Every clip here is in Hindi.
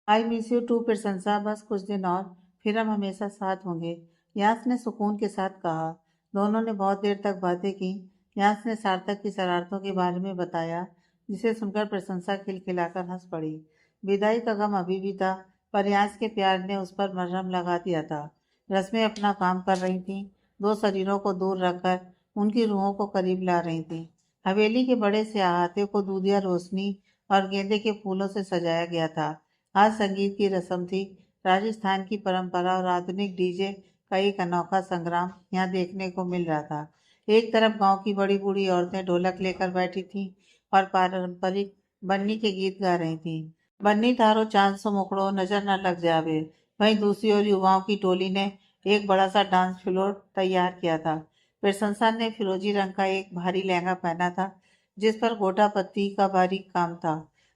आई मिस यू टू प्रशंसा, बस कुछ दिन और, फिर हम हमेशा साथ होंगे, यास ने सुकून के साथ कहा। दोनों ने बहुत देर तक बातें की। यास ने सार्थक की शरारतों के बारे में बताया, जिसे सुनकर प्रशंसा खिलखिलाकर हंस पड़ी। विदाई का गम अभी भी था, पर यास के प्यार ने उस पर मरहम लगा दिया था। रस्में अपना काम कर रही थीं, दो शरीरों को दूर रखकर उनकी रूहों को करीब ला रही थीं। हवेली के बड़े से अहाते को दूधिया रोशनी और गेंदे के फूलों से सजाया गया था। आज संगीत की रस्म थी। राजस्थान की परंपरा और आधुनिक डीजे का एक अनोखा संग्राम यहाँ देखने को मिल रहा था। एक तरफ गांव की बड़ी बूढ़ी औरतें ढोलक लेकर बैठी थीं और पारंपरिक बन्नी के गीत गा रही थीं। बन्नी तारो चांद सो मुखड़ो नजर न लग जावे। वहीं दूसरी ओर युवाओं की टोली ने एक बड़ा सा डांस फ्लोर तैयार किया था। प्रशंसा ने फिरोजी रंग का एक भारी लहंगा पहना था, जिस पर गोटा पत्ती का बारीक काम था।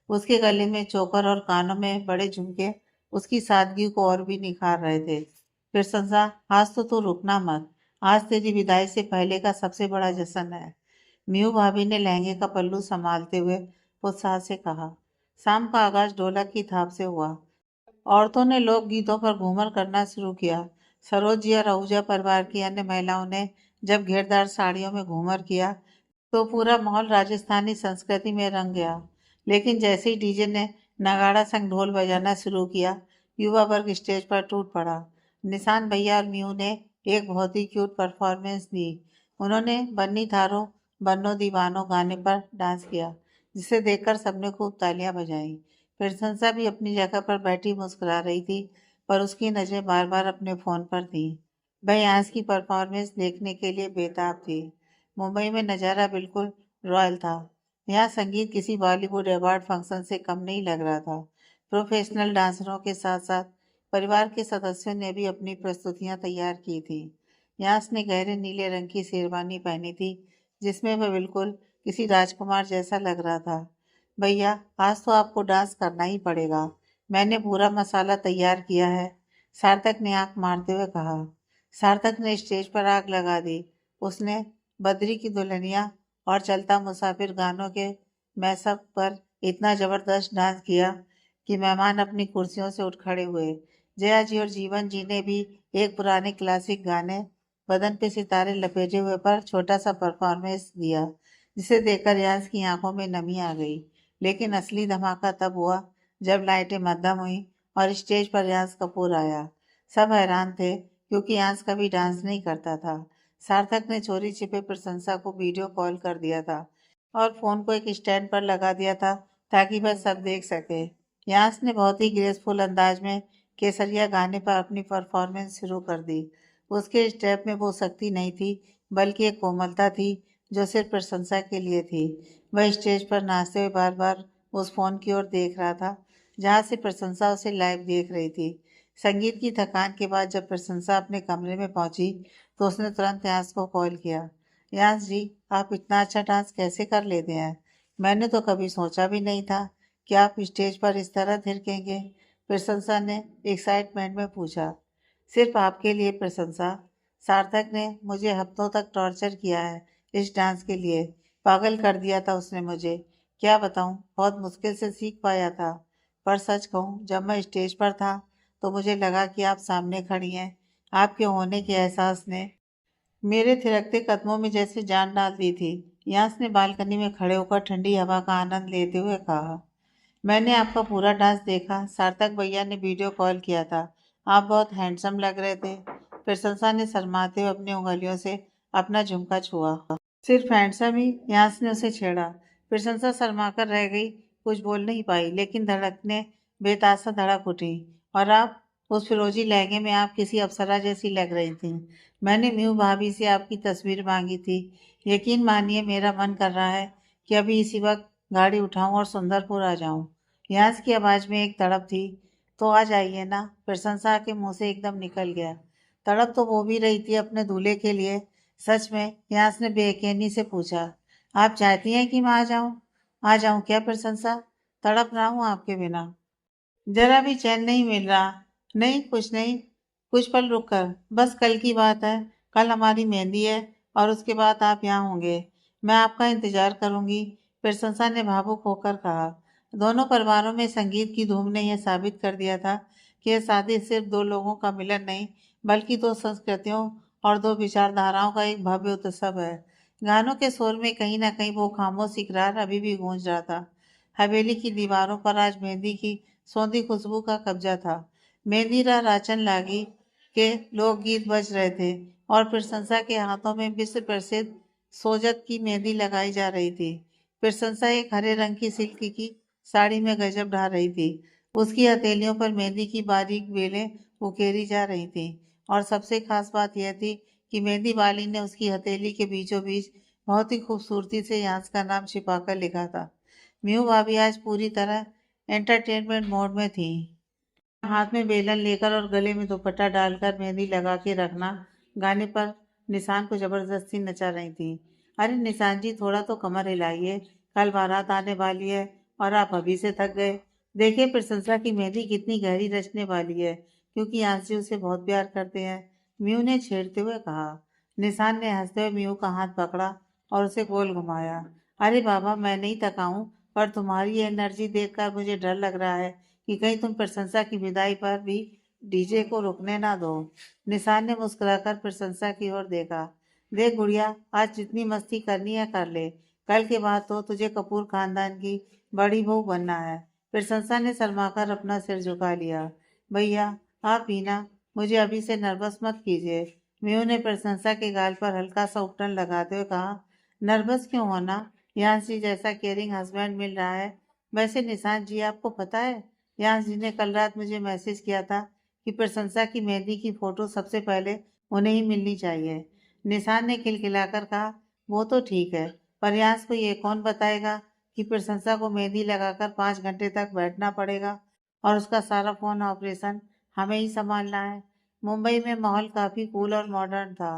उसके गले में चोकर और कानों में बड़े झुमके उसकी सादगी को और भी निखार रहे थे। फिर संसा, आज तो तू रुकना मत। आज तेरी विदाई से पहले का सबसे बड़ा जश्न है। म्यू भाभी ने लहंगे का पल्लू संभालते हुए उत्साह से कहा। शाम का आगाज ढोलक की थाप से हुआ। औरतों ने लोक गीतों पर घूमर करना शुरू किया। सरोज जी और आहूजा परिवार की अन्य महिलाओं ने जब घेरदार साड़ियों में घूमर किया, तो पूरा माहौल राजस्थानी संस्कृति में रंग गया। लेकिन जैसे ही डीजे ने नगाड़ा संग ढोल बजाना शुरू किया, युवा वर्ग स्टेज पर टूट पड़ा। निशान भैया और म्यू ने एक बहुत ही क्यूट परफॉर्मेंस दी। उन्होंने बन्नी थारो बन्नो दीवानो गाने पर डांस किया, जिसे देखकर सबने खूब तालियां बजाई। प्रशंसा भी अपनी जगह पर बैठी मुस्कुरा रही थी, पर उसकी नजरें बार बार अपने फोन पर थी। वह आज की परफॉर्मेंस देखने के लिए बेताब थी। मुंबई में नज़ारा बिल्कुल रॉयल था। यहाँ संगीत किसी बॉलीवुड अवार्ड फंक्शन से कम नहीं लग रहा था। प्रोफेशनल डांसरों के साथ साथ परिवार के सदस्यों ने भी अपनी प्रस्तुतियां तैयार की थी। यास ने गहरे नीले रंग की शेरवानी पहनी थी, जिसमें वह बिल्कुल किसी राजकुमार जैसा लग रहा था। भैया, आज तो आपको डांस करना ही पड़ेगा। मैंने पूरा मसाला तैयार किया है, सार्थक ने आंख मारते हुए कहा। सार्थक ने स्टेज पर आग लगा दी। उसने बद्री की दुल्हनिया और चलता मुसाफिर गानों के मैसअप पर इतना जबरदस्त डांस किया कि मेहमान अपनी कुर्सियों से उठ खड़े हुए। जया जी और जीवन जी ने भी एक पुराने क्लासिक गाने बदन पे सितारे लपेटे हुए पर छोटा सा परफॉर्मेंस दिया, जिसे देखकर यांस की आंखों में नमी आ गई। लेकिन असली धमाका तब हुआ जब लाइटें मद्दम हुई और स्टेज पर यांस कपूर आया। सब हैरान थे, क्योंकि यांस कभी डांस नहीं करता था। सार्थक ने चोरी छिपे प्रशंसा को वीडियो कॉल कर दिया था और फोन को एक स्टैंड पर लगा दिया था, ताकि वह सब देख सके। यांस ने बहुत ही ग्रेसफुल अंदाज में केसरिया गाने पर अपनी परफॉर्मेंस शुरू कर दी। उसके स्टेप में वो शक्ति नहीं थी, बल्कि एक कोमलता थी जो सिर्फ प्रशंसा के लिए थी। वह स्टेज पर नाचते हुए बार बार उस फोन की ओर देख रहा था, जहाँ से प्रशंसा उसे लाइव देख रही थी। संगीत की थकान के बाद जब प्रशंसा अपने कमरे में पहुंची, तो उसने तुरंत यांस को कॉल किया। यांस जी, आप इतना अच्छा डांस कैसे कर लेते हैं? मैंने तो कभी सोचा भी नहीं था कि आप स्टेज पर इस तरह थिरकेंगे। प्रशंसा ने एक्साइटमेंट में पूछा। सिर्फ आपके लिए प्रशंसा। सार्थक ने मुझे हफ्तों तक टॉर्चर किया है इस डांस के लिए। पागल कर दिया था उसने मुझे। क्या बताऊं, बहुत मुश्किल से सीख पाया था। पर सच कहूं, जब मैं स्टेज पर था, तो मुझे लगा कि आप सामने खड़ी हैं। आपके होने के एहसास ने मेरे थिरकते कदमों में जैसे जान डाल दी थी। यास ने बालकनी में खड़े होकर ठंडी हवा का आनंद लेते हुए कहा। मैंने आपका पूरा डांस देखा। सार्थक भैया ने वीडियो कॉल किया था। आप बहुत हैंडसम लग रहे थे। प्रशंसा ने शर्माते हुए अपनी उंगलियों से अपना झुमका छुआ। सिर्फ हैंडसम ही? यास ने उसे छेड़ा। प्रशंसा शर्माकर रह गई, कुछ बोल नहीं पाई, लेकिन धड़कने बेतासा धड़क उठी। और आप, उस फिरोजी लहंगे में आप किसी अप्सरा जैसी लग रही थी। मैंने म्यू भाभी से आपकी तस्वीर मांगी थी। यकीन मानिए, मेरा मन कर रहा है कि अभी इसी वक्त गाड़ी उठाऊं और सुंदरपुर आ जाऊं। यांस की आवाज में एक तड़प थी। तो आ जाइए ना, प्रशंसा के मुंह से एकदम निकल गया। तड़प तो वो भी रही थी अपने दूल्हे के लिए। सच में? यांस ने बेयकीनी से पूछा। आप चाहती हैं कि मैं आ जाऊं? आ जाऊं क्या प्रशंसा? तड़प रहा हूं आपके बिना। जरा भी चैन नहीं मिल रहा। नहीं, कुछ नहीं। कुछ पल रुक कर, बस कल की बात है। कल हमारी मेहंदी है और उसके बाद आप यहाँ होंगे। मैं आपका इंतजार करूंगी, प्रशंसा ने भावुक होकर कहा। दोनों परिवारों में संगीत की धूम ने यह साबित कर दिया था कि यह शादी सिर्फ दो लोगों का मिलन नहीं, बल्कि दो संस्कृतियों और दो विचारधाराओं का एक भव्य उत्सव है। गानों के शोर में कहीं न कहीं वो खामोश इकरार अभी भी गूंज रहा था। हवेली की दीवारों पर आज मेहंदी की सौंधी खुशबू का कब्जा था। मेहंदी रा राचन लागी के लोकगीत बज रहे थे और प्रशंसा के हाथों में विश्व प्रसिद्ध सोजत की मेहंदी लगाई जा रही थी। प्रशंसा एक हरे रंग की सिल्क की साड़ी में गजब ढा रही थी। उसकी हथेलियों पर मेहंदी की बारीक बेलें उकेरी जा रही थीं और सबसे खास बात यह थी कि मेहंदी वाली ने उसकी हथेली के बीचों बीच बहुत ही खूबसूरती से यांस का नाम छिपाकर लिखा था। म्यू भाभी आज पूरी तरह एंटरटेनमेंट मोड में थी। हाथ में बेलन लेकर और गले में दुपट्टा डालकर मेहंदी लगा के रखना गाने पर निशान को जबरदस्ती नचा रही थी। अरे निशान जी, थोड़ा तो कमर हिलाइए, कल बारात आने वाली है और आप अभी से थक गए। देखिए प्रशंसा की मेहंदी कितनी गहरी रचने वाली है, क्योंकि आंसी उसे बहुत प्यार करते हैं, म्यू ने छेड़ते हुए कहा। निशान ने हंसते हुए म्यू का हाथ पकड़ा और उसे गोल घुमाया। अरे बाबा, मैं नहीं थका हूँ, पर तुम्हारी ये एनर्जी देखकर मुझे डर लग रहा है कि कहीं तुम प्रशंसा की विदाई पर भी डीजे को रुकने ना दो। निशान ने मुस्कुराकर प्रशंसा की ओर देखा। देख गुड़िया, आज जितनी मस्ती करनी है कर ले, कल के बाद तो तुझे कपूर खानदान की बड़ी बहू बनना है। प्रशंसा ने शर्माकर अपना सिर झुका लिया। भैया आप भी ना, मुझे अभी से नर्वस मत कीजिए। म्यू ने प्रशंसा के गाल पर हल्का सा उपटन लगाते हुए कहा। नर्वस क्यों होना, यहाँ से जैसा केयरिंग हस्बैंड मिल रहा है। वैसे निशान जी, आपको पता है यांश जी ने कल रात मुझे मैसेज किया था कि प्रशंसा की मेहंदी की फोटो सबसे पहले उन्हें ही मिलनी चाहिए। निशान ने खिलखिलाकर कहा, वो तो ठीक है, पर यांश को ये कौन बताएगा कि प्रशंसा को मेहंदी लगाकर 5 घंटे तक बैठना पड़ेगा और उसका सारा फोन ऑपरेशन हमें ही संभालना है। मुंबई में माहौल काफी कूल और मॉडर्न था,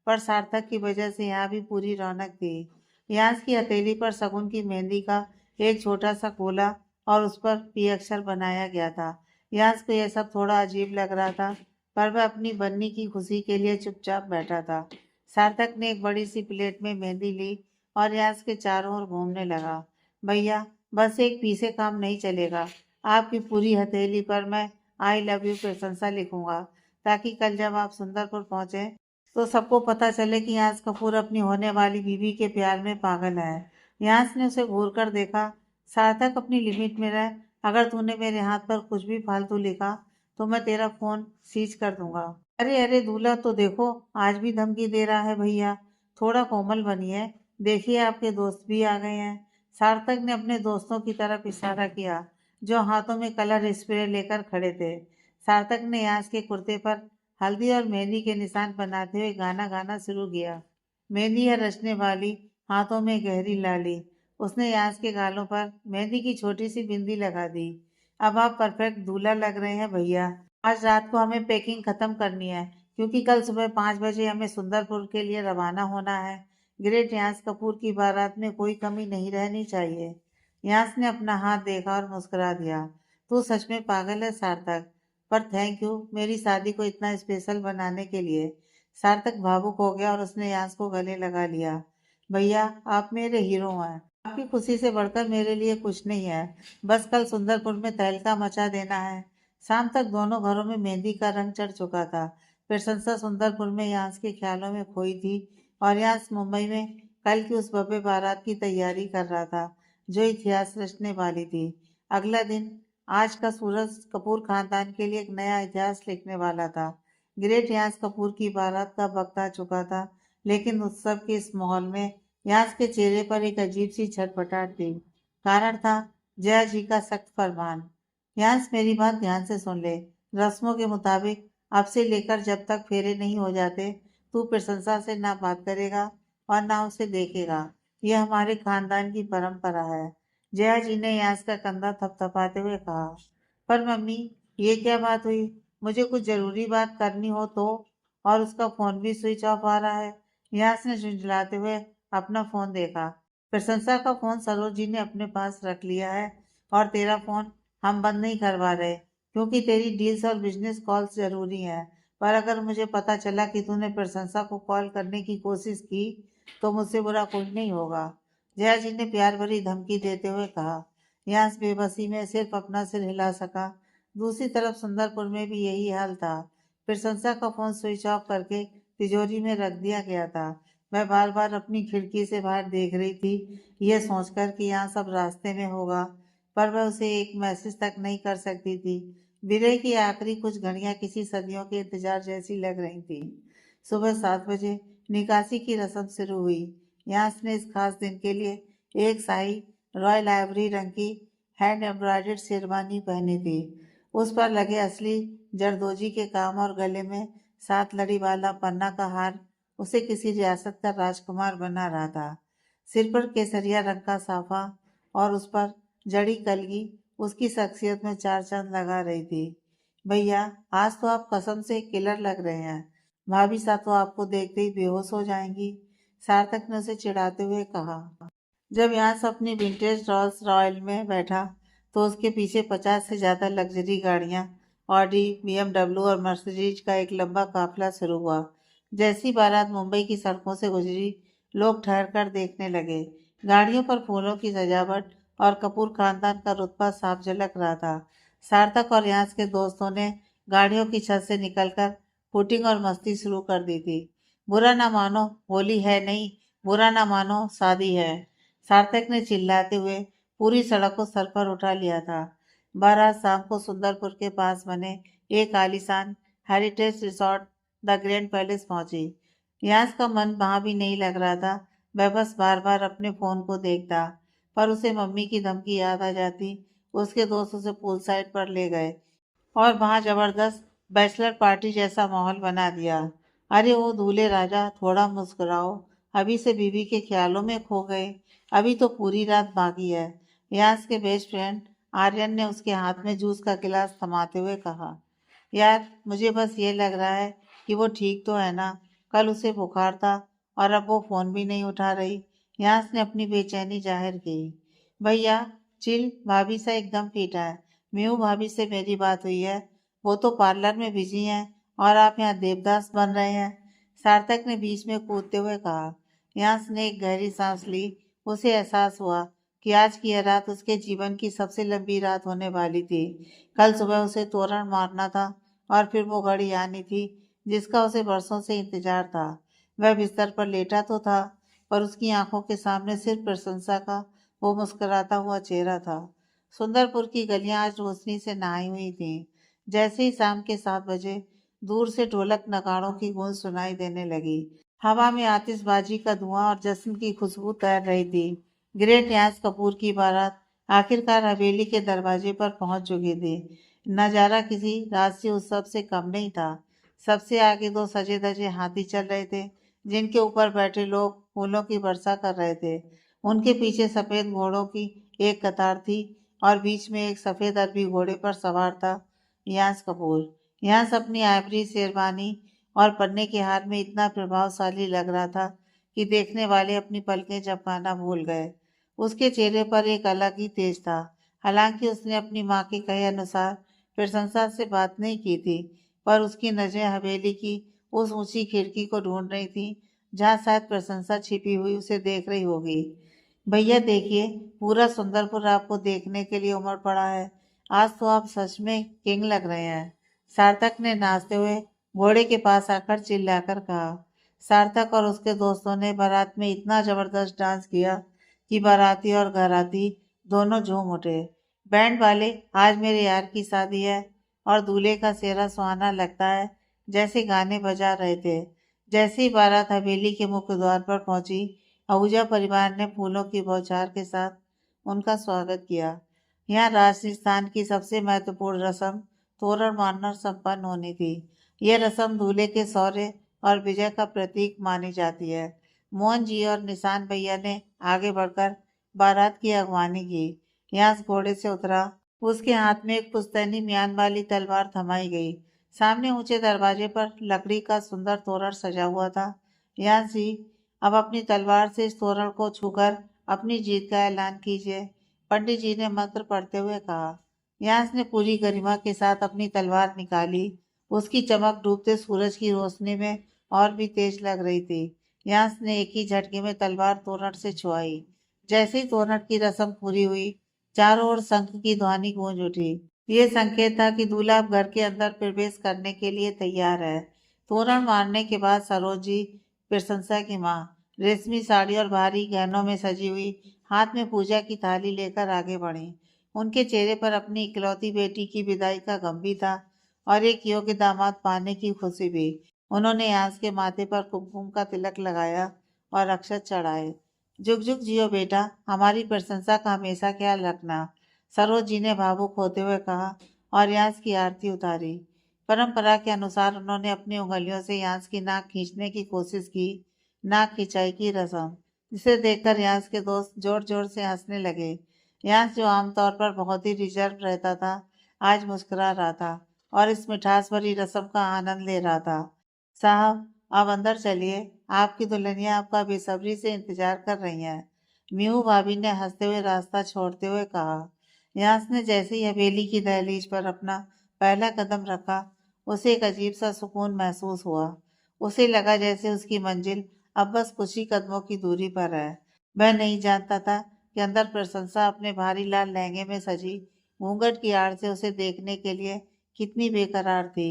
पर सार्थक की वजह से यहाँ भी पूरी रौनक थी। यांश की हथेली पर शगुन की मेहंदी का एक छोटा सा गोला और उस पर पी अक्षर बनाया गया था। यांश को यह सब थोड़ा अजीब लग रहा था, पर वह अपनी बन्नी की खुशी के लिए चुपचाप बैठा था। सार्थक ने एक बड़ी सी प्लेट में मेहंदी ली और यांश के चारों ओर घूमने लगा। भैया, बस एक पी से काम नहीं चलेगा, आपकी पूरी हथेली पर मैं आई लव यू प्रशंसा लिखूंगा, ताकि कल जब आप सुंदरपुर पहुंचे तो सबको पता चले कि यांश कपूर अपनी होने वाली बीवी के प्यार में पागल है। यांश ने उसे घूर कर देखा। सार्थक, अपनी लिमिट में रह, अगर तूने मेरे हाथ पर कुछ भी फालतू लिखा तो मैं तेरा फोन सीज कर दूंगा। अरे अरे दूल्हा तो देखो, आज भी धमकी दे रहा है। भैया थोड़ा कोमल बनिए, देखिए आपके दोस्त भी आ गए हैं। सार्थक ने अपने दोस्तों की तरफ इशारा किया, जो हाथों में कलर स्प्रे लेकर खड़े थे। सार्थक ने यांश के कुर्ते पर हल्दी और मेहंदी के निशान बनाते हुए गाना गाना शुरू किया। मेहंदी है रचने वाली, हाथों में गहरी लाली। उसने यांश के गालों पर मेहंदी की छोटी सी बिंदी लगा दी। अब आप परफेक्ट दूल्हा लग रहे हैं भैया। आज रात को हमें पैकिंग खत्म करनी है, क्योंकि कल सुबह 5 बजे हमें सुंदरपुर के लिए रवाना होना है। ग्रेट यांश कपूर की बारात में कोई कमी नहीं रहनी चाहिए। यांश ने अपना हाथ देखा और मुस्कुरा दिया। तू सच में पागल है सार्थक, पर थैंक यू मेरी शादी को इतना स्पेशल बनाने के लिए। सार्थक भावुक हो गया और उसने यांश को गले लगा लिया। भैया आप मेरे हीरो हैं, आपकी खुशी से बढ़कर मेरे लिए कुछ नहीं है। बस कल सुंदरपुर में तहलका मचा देना है। शाम तक दोनों घरों में मेहंदी का रंग चढ़ चुका था। प्रशंसा सुंदरपुर में यांश के ख्यालों में खोई थी और यांश मुंबई में कल की उस भव्य बारात की तैयारी कर रहा था, जो इतिहास रचने वाली थी। अगला दिन, आज का सूरज कपूर खानदान के लिए एक नया इतिहास लिखने वाला था। ग्रेट यांश कपूर की बारात का वक्त आ चुका था, लेकिन उत्सव के इस माहौल में यांश के चेहरे पर एक अजीब सी छटपटाहट थी। कारण था जया जी का सख्त फरमान। यांश, मेरी बात ध्यान से सुन ले। रस्मों के मुताबिक अब से लेकर जब तक फेरे नहीं हो जाते, तू प्रशंसा से ना बात करेगा और ना उसे देखेगा। यह हमारे खानदान की परंपरा है। जया जी ने यांश का कंधा थपथपाते हुए कहा। पर मम्मी, ये क्या बात हुई? मुझे कुछ जरूरी बात करनी हो तो? और उसका फोन भी स्विच ऑफ आ रहा है। यांश ने झुंझलाते हुए अपना फोन देखा। प्रशंसा का फोन सरोज जी ने अपने पास रख लिया है और तेरा फोन हम बंद नहीं करवा रहे, क्योंकि तेरी डील्स और बिजनेस कॉल्स जरूरी हैं। पर अगर मुझे पता चला कि तूने प्रशंसा को कॉल करने की कोशिश की तो मुझसे बुरा कोई नहीं होगा। जया जी ने प्यार भरी धमकी देते हुए कहा। यास बेबसी में सिर्फ अपना सिर हिला सका। दूसरी तरफ सुंदरपुर में भी यही हाल था। प्रशंसा का फोन स्विच ऑफ करके तिजोरी में रख दिया गया था। मैं बार बार अपनी खिड़की से बाहर देख रही थी, यह सोचकर कि यहाँ सब रास्ते में होगा, पर वह उसे एक मैसेज तक नहीं कर सकती थी। विरह की आखिरी कुछ घड़ियां किसी सदियों के इंतजार जैसी लग रही थी। सुबह 7 बजे निकासी की रस्म शुरू हुई। यास ने इस खास दिन के लिए एक शाही रॉयल आइवरी रंग की हैंड एम्ब्रॉयडर्ड शेरवानी पहनी थी। उस पर लगे असली जरदोजी के काम और गले में 7 लड़ी वाला पन्ना का हार उसे किसी रियासत का राजकुमार बना रहा था। सिर पर केसरिया रंग का साफा और उस पर जड़ी कलगी उसकी शख्सियत में 4 चांद लगा रही थी। भैया, आज तो आप कसम से किलर लग रहे हैं। भाभी सा तो आपको देखते ही बेहोश हो जाएंगी, सार्थक ने उसे चिढ़ाते हुए कहा। जब यहाँ अपनी विंटेज रॉल्स रॉयल में बैठा तो उसके पीछे 50 से ज्यादा लग्जरी गाड़ियां, ऑडी, बीएमडब्ल्यू और मर्सिडीज का एक लंबा काफिला शुरू हुआ। जैसी बारात मुंबई की सड़कों से गुजरी, लोग ठहर कर देखने लगे। गाड़ियों पर फूलों की सजावट और कपूर खानदान का रुतबा साफ झलक रहा था। सार्थक और यहाँ के दोस्तों ने गाड़ियों की छत से निकलकर फुटिंग और मस्ती शुरू कर दी थी। बुरा ना मानो, होली है नहीं, बुरा ना मानो, शादी है, सार्थक ने चिल्लाते हुए पूरी सड़क को सर पर उठा लिया था। बारात शाम को सुंदरपुर के पास बने एक आलीशान heritage resort the grand palace पहुंची। यास का मन वहां भी नहीं लग रहा था। वह बस बार बार अपने फोन को देखता, पर उसे मम्मी की धमकी याद आ जाती। उसके दोस्त उसे पूल साइड पर ले गए और वहां जबरदस्त बैचलर पार्टी जैसा माहौल बना दिया। अरे वो दूल्हे राजा, थोड़ा मुस्कुराओ, अभी से बीवी के ख्यालों में खो गए, अभी तो पूरी रात बाकी है। यास के बेस्ट फ्रेंड आर्यन ने उसके हाथ में जूस का गिलास थमाते हुए कहा। यार, मुझे बस ये लग रहा है कि वो ठीक तो है ना। कल उसे बुखार था और अब वो फोन भी नहीं उठा रही। यास ने अपनी बेचैनी जाहिर की। भैया चिल, भाभी सा एकदम फिट है। म्यू भाभी से मेरी बात हुई है, वो तो पार्लर में बिजी हैं और आप यहाँ देवदास बन रहे हैं, सार्थक ने बीच में कूदते हुए कहा। यास ने एक गहरी सांस ली। उसे एहसास हुआ कि आज की यह रात उसके जीवन की सबसे लंबी रात होने वाली थी। कल सुबह उसे तोरण मारना था और फिर वो घड़ी आनी थी जिसका उसे बरसों से इंतजार था। वह बिस्तर पर लेटा तो था, पर उसकी आंखों के सामने सिर्फ प्रशंसा का वो मुस्कुराता हुआ चेहरा था। सुंदरपुर की गलियां आज रोशनी से नहाई हुई थीं। जैसे ही शाम के 7 बजे दूर से ढोलक नगाड़ों की गूंज सुनाई देने लगी। हवा में आतिशबाजी का धुआं और जश्न की खुशबू तैर रही थी। ग्रेट न्याज कपूर की बारात आखिरकार हवेली के दरवाजे पर पहुंच चुकी थी। नजारा किसी राजसी उत्सव से कम नहीं था। सबसे आगे दो सजे धजे हाथी चल रहे थे, जिनके ऊपर बैठे लोग फूलों की वर्षा कर रहे थे। उनके पीछे सफेद घोड़ों की एक कतार थी और बीच में एक सफेद अरबी घोड़े पर सवार था यास कपूर। यास अपनी आइवरी शेरवानी और पन्ने के हार में इतना प्रभावशाली लग रहा था कि देखने वाले अपनी पलकें झपकाना भूल गए। उसके चेहरे पर एक अलग ही तेज था। हालांकि उसने अपनी माँ के कहे अनुसार प्रशंसा से बात नहीं की थी, पर उसकी नजरें हवेली की उस ऊंची खिड़की को ढूंढ रही थी जहाँ शायद प्रशंसा छिपी हुई उसे देख रही होगी। भैया देखिए, पूरा सुंदरपुर आपको देखने के लिए उमड़ पड़ा है। आज तो आप सच में किंग लग रहे हैं, सार्थक ने नाचते हुए घोड़े के पास आकर चिल्लाकर कहा। सार्थक और उसके दोस्तों ने बारात में इतना जबरदस्त डांस किया कि बाराती और घराती दोनों झूम उठे। बैंड वाले, आज मेरे यार की शादी है और दूल्हे का चेहरा सुहाना लगता है, जैसे गाने बजा रहे थे। जैसे ही बारात हवेली के मुख्य द्वार पर पहुंची, आहूजा परिवार ने फूलों की बौछार के साथ उनका स्वागत किया। यहाँ राजस्थान की सबसे महत्वपूर्ण रस्म तोरण मारना संपन्न होनी थी। यह रस्म दूल्हे के शौर्य और विजय का प्रतीक मानी जाती है। मोहन जी और निशान भैया ने आगे बढ़कर बारात की अगवानी की। यहाँ घोड़े से उतरा, उसके हाथ में एक पुश्तैनी म्यान वाली तलवार थमाई गई। सामने ऊंचे दरवाजे पर लकड़ी का सुंदर तोरण सजा हुआ था। यहाँ जी, अब अपनी तलवार से इस तोरण को छूकर अपनी जीत का ऐलान कीजिए, पंडित जी ने मंत्र पढ़ते हुए कहा। यास ने पूरी गरिमा के साथ अपनी तलवार निकाली। उसकी चमक डूबते सूरज की रोशनी में और भी तेज लग रही थी। यास ने एक ही झटके में तलवार तोरण से छुआई। जैसे ही तोरण की रस्म पूरी हुई, चारों ओर शंख की ध्वनि गूंज उठी। ये संकेत था कि दूल्हा अब घर के अंदर प्रवेश करने के लिए तैयार है। तोरण मारने के बाद सरोज जी, प्रशंसा की माँ, रेशमी साड़ी और भारी गहनों में सजी हुई हाथ में पूजा की थाली लेकर आगे बढ़ी। उनके चेहरे पर अपनी इकलौती बेटी की विदाई का गम भी था और एक योग्य दामाद पाने की खुशी भी। उन्होंने यास के माथे पर कुमकुम का तिलक लगाया और अक्षत चढ़ाए। जुग जुग जियो बेटा, हमारी प्रशंसा का हमेशा ख्याल रखना, सरोज जी ने भावुक होते हुए कहा और यांस की आरती उतारी। परंपरा के अनुसार उन्होंने अपनी उंगलियों से यांस की नाक खींचने की कोशिश की। नाक खिंचाई की रस्म, जिसे देखकर यांस के दोस्त जोर जोर से हंसने लगे। यांस, जो आमतौर पर बहुत ही रिजर्व रहता था, आज मुस्कुरा रहा था और इस मिठास भरी रस्म का आनंद ले रहा था। साहब, आप अंदर चलिए, आपकी दुल्हनिया आपका बेसब्री से इंतजार कर रही हैं। मीहू भाभी ने हंसते हुए रास्ता छोड़ते हुए कहा। यांस ने जैसे ही हवेली की दहलीज पर अपना पहला कदम रखा, उसे एक अजीब सा सुकून महसूस हुआ। उसे लगा जैसे उसकी मंजिल अब बस कुछ ही कदमों की दूरी पर है। वह नहीं जानता था कि अंदर प्रशंसा अपने भारी लाल लहंगे में सजी घूंघट की आड़ से उसे देखने के लिए कितनी बेकरार थी।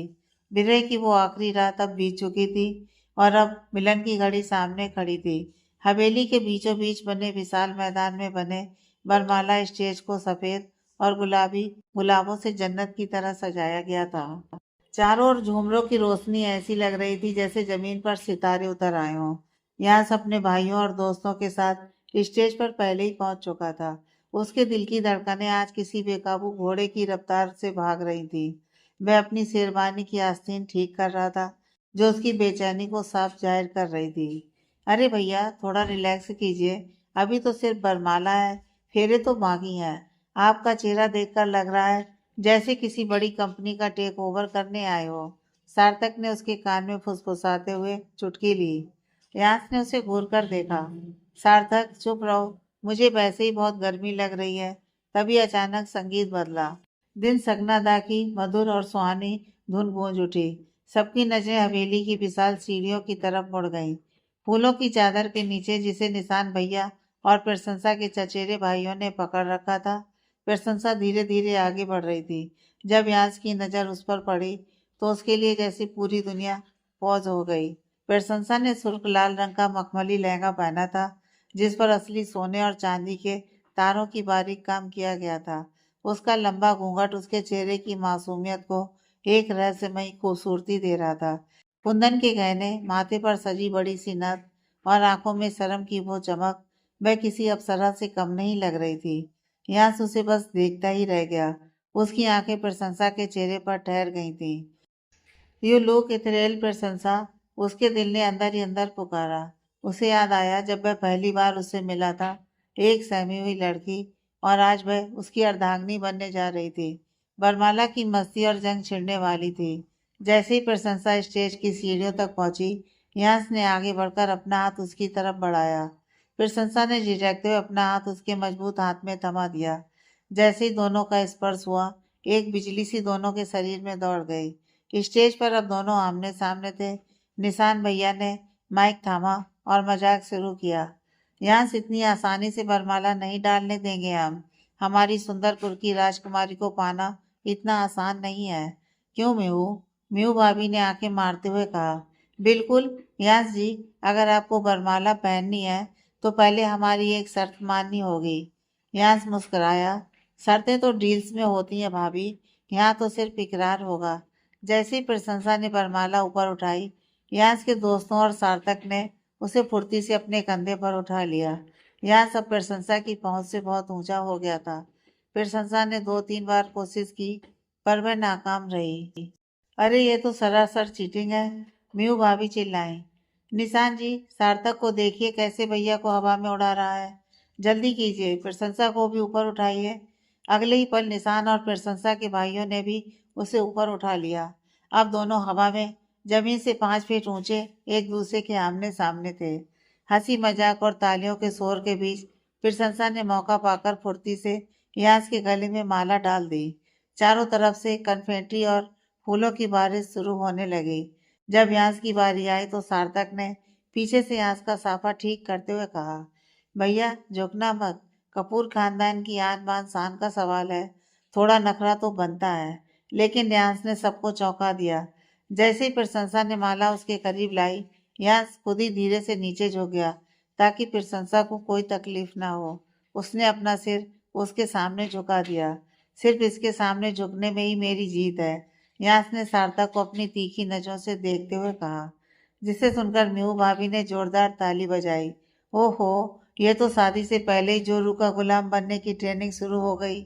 विरह की वो आखिरी रात अब बीत चुकी थी और अब मिलन की घड़ी सामने खड़ी थी। हवेली के बीचों बीच बने विशाल मैदान में बने बरमाला स्टेज को सफेद और गुलाबी गुलाबों से जन्नत की तरह सजाया गया था। चारों ओर झूमरों की रोशनी ऐसी लग रही थी जैसे जमीन पर सितारे उतर आए हों। यहाँ अपने भाइयों और दोस्तों के साथ स्टेज पर पहले ही पहुंच चुका था। उसके दिल की धड़कनें आज किसी बेकाबू घोड़े की रफ्तार से भाग रही थी। वह अपनी शेरवानी की आस्तीन ठीक कर रहा था, जो उसकी बेचैनी को साफ जाहिर कर रही थी। अरे भैया, थोड़ा रिलैक्स कीजिए, अभी तो सिर्फ बरमाला है, फेरे तो बाकी हैं। आपका चेहरा देखकर लग रहा है जैसे किसी बड़ी कंपनी का टेक ओवर करने आए हो। सार्थक ने उसके कान में फुसफुसाते हुए चुटकी ली। यास ने उसे घूर कर देखा। सार्थक, चुप रहो, मुझे वैसे ही बहुत गर्मी लग रही है। तभी अचानक संगीत बदला। दिन सगनादा की मधुर और सुहानी धुन गूंज उठी। सबकी नजरें हवेली की विशाल सीढ़ियों की तरफ मुड़ गईं। फूलों की चादर के नीचे, जिसे निशान भैया और प्रशंसा के चचेरे भाइयों ने पकड़ रखा था, प्रशंसा धीरे धीरे आगे बढ़ रही थी। जब यास की नजर उस पर पड़ी तो उसके लिए जैसी पूरी दुनिया पौज हो गई। प्रशंसा ने सुर्ख लाल रंग का मखमली लहंगा पहना था, जिस पर असली सोने और चांदी के तारों की बारीक काम किया गया था। उसका लंबा घूंघट उसके चेहरे की मासूमियत को एक रहस्यमयी खूबसूरती दे रहा था। कुंदन के गहने, माथे पर सजी बड़ी सी नथ और आंखों में शर्म की वो चमक, वह किसी अप्सरा से कम नहीं लग रही थी। यहाँ से उसे बस देखता ही रह गया। उसकी आंखें प्रशंसा के चेहरे पर ठहर गई थीं। ये लोक इथरेल प्रशंसा, उसके दिल ने अंदर ही अंदर पुकारा। उसे याद आया जब वह पहली बार उससे मिला था, एक सहमी हुई लड़की, और आज वह उसकी अर्धांगिनी बनने जा रही थी। बरमाला की मस्ती और जंग छिड़ने वाली थी। जैसे ही प्रशंसा स्टेज की सीढ़ियों तक पहुंची, यांस ने आगे बढ़कर अपना हाथ उसकी तरफ बढ़ाया। प्रशंसा ने झिझकते हुए अपना हाथ उसके मजबूत हाथ में थमा दिया। जैसे ही दोनों का स्पर्श हुआ, एक बिजली सी दोनों के शरीर में दौड़ गई। स्टेज पर अब दोनों आमने सामने थे। निशान भैया ने माइक थामा और मजाक शुरू किया। यहाँ से इतनी आसानी से बरमाला नहीं डालने देंगे हम। हमारी सुंदरपुर की राजकुमारी को पाना इतना आसान नहीं है। क्यों मीहू? मीहू भाभी ने आंखें मारते हुए कहा। बिल्कुल यास जी, अगर आपको बरमाला पहननी है तो पहले हमारी एक शर्त माननी होगी। यास मुस्कुराया। शर्तें तो डील्स में होती हैं भाभी, यहाँ तो सिर्फ इकरार होगा। जैसे ही प्रशंसा ने बरमाला ऊपर उठाई, यास के दोस्तों और सार्थक ने उसे फुर्ती से अपने कंधे पर उठा लिया। यास अब प्रशंसा की पहुंच से बहुत ऊंचा हो गया था। प्रशंसा ने 2-3 बार कोशिश की, पर वह नाकाम रही। अरे ये तो सरासर चीटिंग है, म्यू भाभी चिल्लाई। निशान जी, सार्थक को देखिए कैसे भैया को हवा में उड़ा रहा है। जल्दी कीजिए, प्रशंसा को भी ऊपर उठाइए। अगले ही पल निशान और प्रशंसा के भाइयों ने भी उसे ऊपर उठा लिया। अब दोनों हवा में जमीन से 5 फीट ऊंचे एक दूसरे के आमने सामने थे। हंसी मजाक और तालियों के शोर के बीच प्रशंसा ने मौका पाकर फुर्ती से यास के गले में माला डाल दी। चारों तरफ से कन्फेटी और फूलों की बारिश शुरू होने लगी। जब यास की बारी आई तो सार्थक ने पीछे से यास का साफा ठीक करते हुए कहा, भैया झुकना मत, कपूर खानदान की आन बान शान का सवाल है, थोड़ा नखरा तो बनता है। लेकिन न्यास ने सबको चौंका दिया। जैसे ही प्रशंसा ने माला उसके करीब लाई, न्यास खुद ही धीरे से नीचे झुक गया ताकि प्रशंसा को कोई तकलीफ ना हो। उसने अपना सिर उसके सामने झुका दिया। सिर्फ इसके सामने झुकने में ही मेरी जीत है, न्यास ने सार्थक को अपनी तीखी नजरों से देखते हुए कहा, जिसे सुनकर म्यू भाभी ने जोरदार ताली बजाई। ओहो, ये तो शादी से पहले ही जोरू का गुलाम बनने की ट्रेनिंग शुरू हो गई।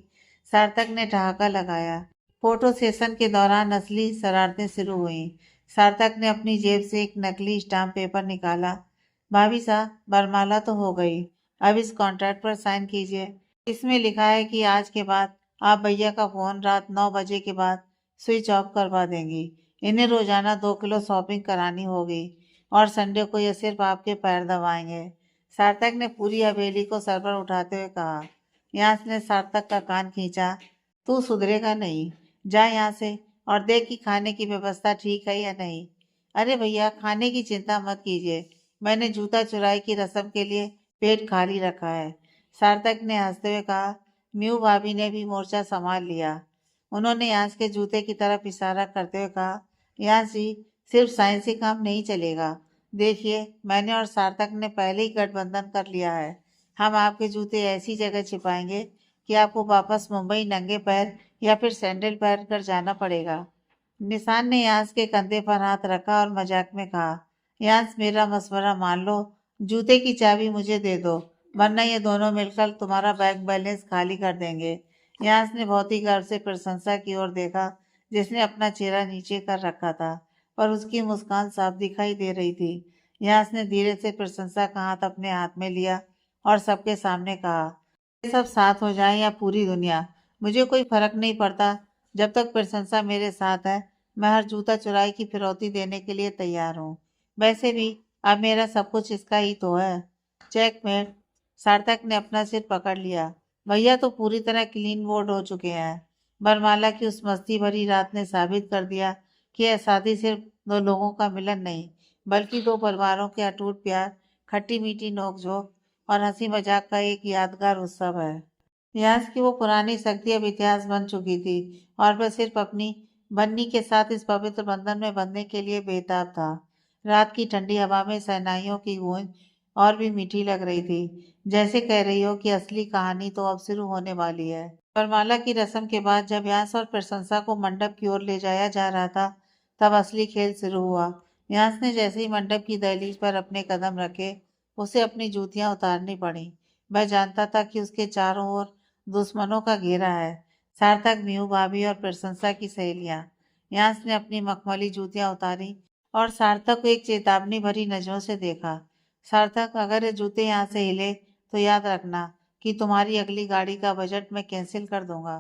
सार्थक ने ठहाका लगाया। फोटो सेशन के दौरान असली शरारतें शुरू हुई। सार्थक ने अपनी जेब से एक नकली स्टाम्प पेपर निकाला। भाभी साहब, बरमाला तो हो गई, अब इस कॉन्ट्रैक्ट पर साइन कीजिए। इसमें लिखा है कि आज के बाद आप भैया का फोन रात 9 बजे के बाद स्विच ऑफ करवा देंगी। इन्हें रोजाना 2 किलो शॉपिंग करानी होगी और संडे को ये सिर्फ आपके पैर दबाएंगे। सार्थक ने पूरी हवेली को सर पर उठाते हुए कहा। यहाँ ने सार्थक का कान खींचा। तू सुधरेगा नहीं, जा यहाँ से और देख कि खाने की व्यवस्था ठीक है या नहीं। अरे भैया, खाने की चिंता मत कीजिए, मैंने जूता चुराई की रस्म के लिए पेट खाली रखा है। सार्थक ने हंसते हुए कहा। म्यू भाभी ने भी मोर्चा संभाल लिया। उन्होंने यांस के जूते की तरफ इशारा करते हुए कहा, यांस जी, सिर्फ साइंसी काम नहीं चलेगा। देखिए, मैंने और सार्थक ने पहले ही गठबंधन कर लिया है। हम आपके जूते ऐसी जगह छिपाएंगे कि आपको वापस मुंबई नंगे पैर या फिर सैंडल पहन कर जाना पड़ेगा। निशान ने यांस के कंधे पर हाथ रखा और मजाक में कहा, यांस, मेरा मशवरा मान लो, जूते की चाबी मुझे दे दो, वरना ये दोनों मिलकर तुम्हारा बैंक बैलेंस खाली कर देंगे। यांस ने बहुत ही गर्व से प्रशंसा की ओर देखा, जिसने अपना चेहरा नीचे कर रखा था, पर उसकी मुस्कान साफ दिखाई दे रही थी। यांस ने धीरे से प्रशंसा का हाथ अपने हाथ में लिया और सबके सामने कहा, ये सब साथ हो जाए या पूरी दुनिया, मुझे कोई फर्क नहीं पड़ता। जब तक प्रशंसा मेरे साथ है, मैं हर जूता चुराई की फिरौती देने के लिए तैयार हूँ। वैसे भी अब मेरा सब कुछ इसका ही तो है। चेकमेट। सार्थक ने अपना सिर पकड़ लिया। भैया तो पूरी तरह क्लीन बोर्ड हो चुके हैं। बरमाला की उस मस्ती भरी रात ने साबित कर दिया कि यह शादी सिर्फ दो लोगों का मिलन नहीं, बल्कि दो परिवारों के अटूट प्यार, खट्टी मीठी नोकझोंक और हंसी मजाक का एक यादगार उत्सव है। यश की वो पुरानी शक्ति अब इतिहास बन चुकी थी और वह सिर्फ अपनी बन्नी के साथ इस पवित्र बंधन में बंधने के लिए बेताब था। रात की ठंडी हवा में शहनाइयों की गूंज और भी मीठी लग रही थी, जैसे कह रही हो कि असली कहानी तो अब शुरू होने वाली है। वरमाला की रस्म के बाद जब यश और प्रशंसा को मंडप की ओर ले जाया जा रहा था, तब असली खेल शुरू हुआ। यश ने जैसे ही मंडप की दहलीज पर अपने कदम रखे, उसे अपनी जूतियां उतारनी पड़ी। वह जानता था कि उसके चारों ओर दुश्मनों का घेरा है। सार्थक, मीनू भाभी और प्रशंसा की सहेलियां। यांस ने अपनी मखमली जूतियां उतारी और सार्थक को एक चेतावनी भरी नजरों से देखा। सार्थक, अगर ये जूते यहाँ से हिले तो याद रखना कि तुम्हारी अगली गाड़ी का बजट मैं कैंसिल कर दूंगा।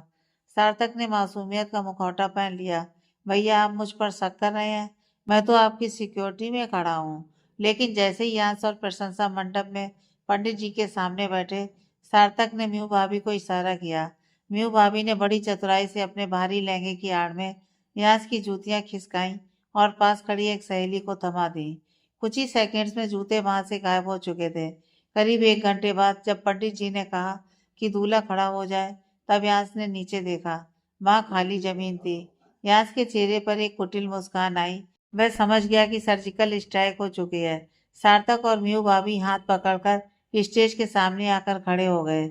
सार्थक ने मासूमियत का मुखौटा पहन लिया। भैया, आप मुझ पर शक कर रहे हैं, मैं तो आपकी सिक्योरिटी में खड़ा हूँ। लेकिन जैसे ही यांस और प्रशंसा मंडप में पंडित जी के सामने बैठे, सार्थक ने म्यू भाभी को इशारा किया। म्यू भाभी ने बड़ी चतुराई से अपने भारी लहंगे की आड़ में यांस की जूतियां खिसकाईं और पास खड़ी एक सहेली को थमा दी। कुछ ही सेकंड्स में जूते वहां से गायब हो चुके थे। करीब 1 घंटे बाद जब पंडित जी ने कहा कि दूल्हा खड़ा हो जाए, तब यांस ने नीचे देखा। वहां खाली जमीन थी। यांस के चेहरे पर एक कुटिल मुस्कान आई। वह समझ गया कि सर्जिकल स्ट्राइक हो चुकी है। सार्थक और म्यू भाभी हाथ पकड़कर स्टेज के सामने आकर खड़े हो गए।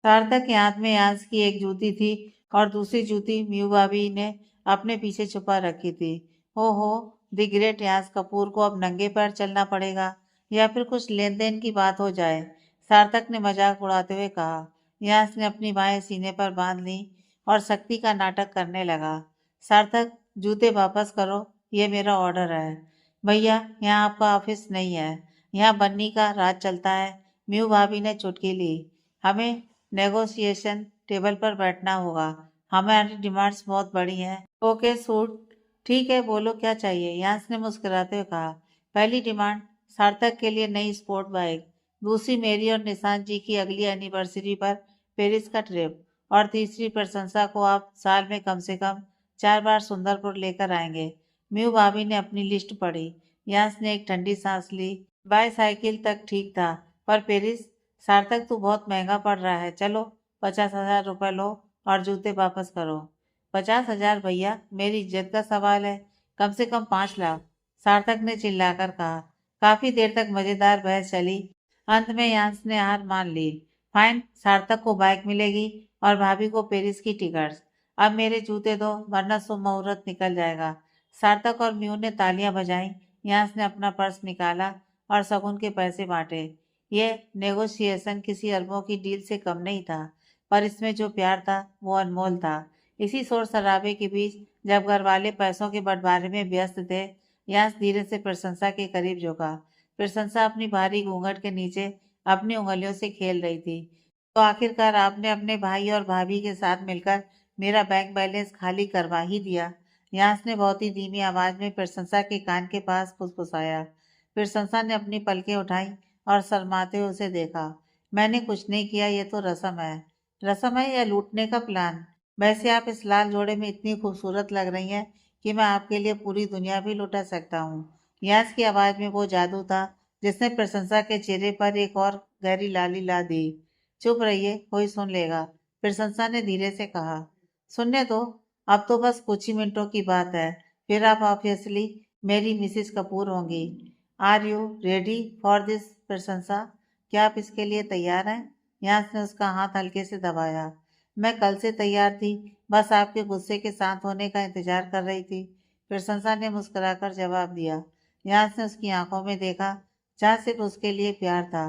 सार्थक के हाथ में यांस की एक जूती थी और दूसरी जूती म्यू भाभी ने अपने पीछे छुपा रखी थी। ओहो, द ग्रेट यांस कपूर को अब नंगे पैर चलना पड़ेगा या फिर कुछ लेन देन की बात हो जाए, सार्थक ने मजाक उड़ाते हुए कहा। यांस ने अपनी बाहें सीने पर बांध ली और शक्ति का नाटक करने लगा। सार्थक, जूते वापस करो, ये मेरा ऑर्डर है। भैया, यहाँ आपका ऑफिस नहीं है, यहाँ बन्नी का राज चलता है। म्यू भाभी ने चुटकी ली। हमें नेगोशिएशन टेबल पर बैठना होगा, हमारी डिमांड्स बहुत बड़ी हैं। ओके सूट, ठीक है, बोलो क्या चाहिए, यांस ने मुस्कुराते हुए कहा। पहली डिमांड, सार्थक के लिए नई स्पोर्ट बाइक। दूसरी, मेरी और निशांत जी की अगली एनिवर्सरी पर पेरिस का ट्रिप। और तीसरी, प्रशंसा को आप साल में कम से कम 4 बार सुंदरपुर लेकर आएंगे। म्यू भाभी ने अपनी लिस्ट पढ़ी। यांस ने एक ठंडी सांस ली। बाईसाइकिल तक ठीक था, पर पेरिस सार्थक तू बहुत महंगा पड़ रहा है, चलो 50,000 रुपये लो और जूते वापस करो। 50,000 भैया, मेरी इज्जत का सवाल है, कम से कम 5 लाख, सार्थक ने चिल्लाकर कहा। काफी देर तक मजेदार बहस चली। अंत में यांस ने हार मान ली। फाइन, सार्थक को बाइक मिलेगी और भाभी को पेरिस की टिकट्स। अब मेरे जूते दो वरना शुभ मुहूर्त निकल जाएगा। सार्थक और म्यू ने तालियां बजाई। यांस ने अपना पर्स निकाला और शगुन के पैसे बांटे। ये नेगोशिएशन किसी अरबों की डील से कम नहीं था, पर इसमें जो प्यार था वो अनमोल था। इसी शोर शराबे के बीच जब घर वाले पैसों के बंटवारे में व्यस्त थे, यांस धीरे से प्रशंसा के करीब झुका। प्रशंसा अपनी भारी घूंघट के नीचे अपनी उंगलियों से खेल रही थी। तो आखिरकार आपने अपने भाई और भाभी के साथ मिलकर मेरा बैंक बैलेंस खाली करवा ही दिया। यांस ने बहुत ही धीमी आवाज में प्रशंसा के कान के पास फुसफुसाया। प्रशंसा ने अपनी पलकें उठाई और शर्माते हुए उसे देखा। मैंने कुछ नहीं किया, ये तो रस्म है। रस्म है या लूटने का प्लान? वैसे आप इस लाल जोड़े में इतनी खूबसूरत लग रही हैं कि मैं आपके लिए पूरी दुनिया भी लुटा सकता हूँ। यास की आवाज में वो जादू था जिसने प्रशंसा के चेहरे पर एक और गहरी लाली ला दी। चुप रहिए, कोई सुन लेगा, प्रशंसा ने धीरे से कहा। सुनने दो, अब तो बस कुछ ही मिनटों की बात है, फिर आप ऑब्वियसली मेरी मिसेस कपूर होंगी। Are you ready for this Prashansa? क्या आप इसके लिए तैयार हैं? यांस ने उसका हाथ हल्के से दबाया। मैं कल से तैयार थी, बस आपके गुस्से के शांत होने का इंतजार कर रही थी, प्रशंसा ने मुस्कुराकर जवाब दिया। यांस ने उसकी आंखों में देखा, जहाँ सिर्फ उसके लिए प्यार था।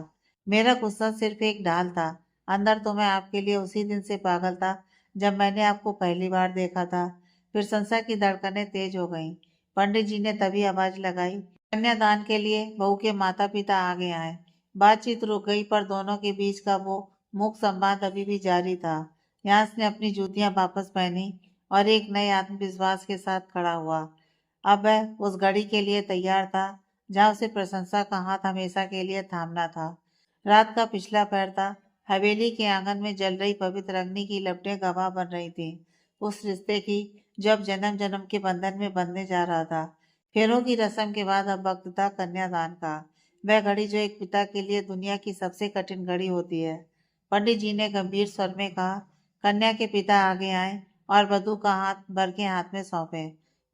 मेरा गुस्सा सिर्फ एक ढाल था, अंदर तो मैं आपके लिए उसी दिन से पागल था जब मैंने आपको पहली बार देखा था। प्रशंसा की धड़कनें तेज हो गईं। पंडित जी ने तभी आवाज लगाई, कन्यादान के लिए बहू के माता पिता आ गए हैं। बातचीत रुक गई, पर दोनों के बीच का वो मुख संवाद अभी भी जारी था। यांस ने अपनी जूतियां वापस पहनी और एक नए आत्मविश्वास के साथ खड़ा हुआ। अब वह उस घड़ी के लिए तैयार था जहां उसे प्रशंसा का हाथ हमेशा के लिए थामना था। रात का पिछला पहर था। हवेली के आंगन में जल रही पवित्र अग्नि की लपटें गवाह बन रही थी उस रिश्ते की जो अब जन्म जन्म के बंधन में बंधने जा रहा था। फेरों की रस्म के बाद अब वक्त था कन्यादान का। वह घड़ी जो एक पिता के लिए दुनिया की सबसे कठिन घड़ी होती है। पंडित जी ने गंभीर स्वर में कहा, कन्या के पिता आगे आए और वधू का हाथ वर के हाथ में सौंपे।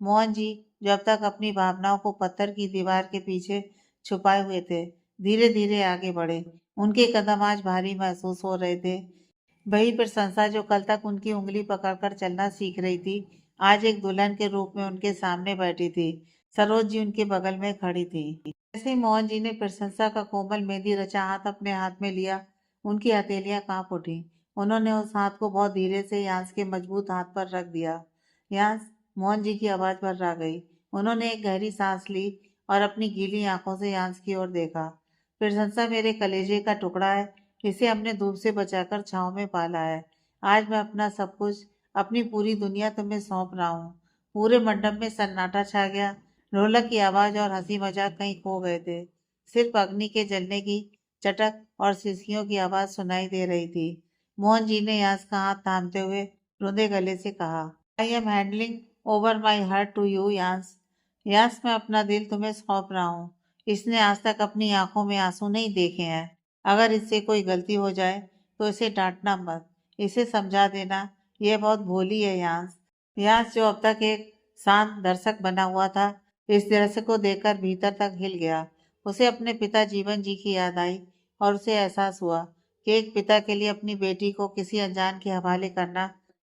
मोहन जी, जो अब तक अपनी भावनाओं को पत्थर की दीवार के पीछे छुपाए हुए थे, धीरे धीरे आगे बढ़े। उनके कदम आज भारी महसूस हो रहे थे। वही प्रशंसा जो कल तक उनकी उंगली पकड़कर चलना सीख रही थी, आज एक दुल्हन के रूप में उनके सामने बैठी थी। सरोज जी उनके बगल में खड़ी थी। जैसे ही मोहन जी ने प्रशंसा का कोमल मेहंदी रचा हाथ अपने हाथ में लिया, उनकी हथेलियां कांप उठी। उन्होंने उस हाथ को बहुत धीरे से यांस के मजबूत हाथ पर रख दिया। यांस, मोहन जी की आवाज पर आ गई। उन्होंने एक गहरी सांस ली और अपनी गीली आंखों से यांस की ओर देखा। प्रशंसा मेरे कलेजे का टुकड़ा है, इसे हमने धूप से बचाकर छांव में पाला है। आज मैं अपना सब कुछ, अपनी पूरी दुनिया तुम्हें सौंप रहा हूँ। पूरे मंडप में सन्नाटा छा गया। ढोलक की आवाज और हंसी मजाक कहीं खो गए थे। सिर्फ अग्नि के जलने की चटक और सिसकियों की आवाज सुनाई दे रही थी। मोहन जी ने यास का हाथ थामते हुए रुंधे गले से कहा, I am handling over my heart to you yes. Yes, मैं अपना दिल तुम्हें सौंप रहा हूँ। इसने आज तक अपनी आंखों में आंसू नहीं देखे हैं। अगर इससे कोई गलती हो जाए तो इसे डांटना मत, इसे समझा देना। यह बहुत भोली है यांस। यांस, जो अब तक एक शांत दर्शक बना हुआ था, इस दृश्य को देखकर भीतर तक हिल गया। उसे अपने पिता जीवन जी की याद आई और उसे एहसास हुआ कि एक पिता के लिए अपनी बेटी को किसी अनजान के हवाले करना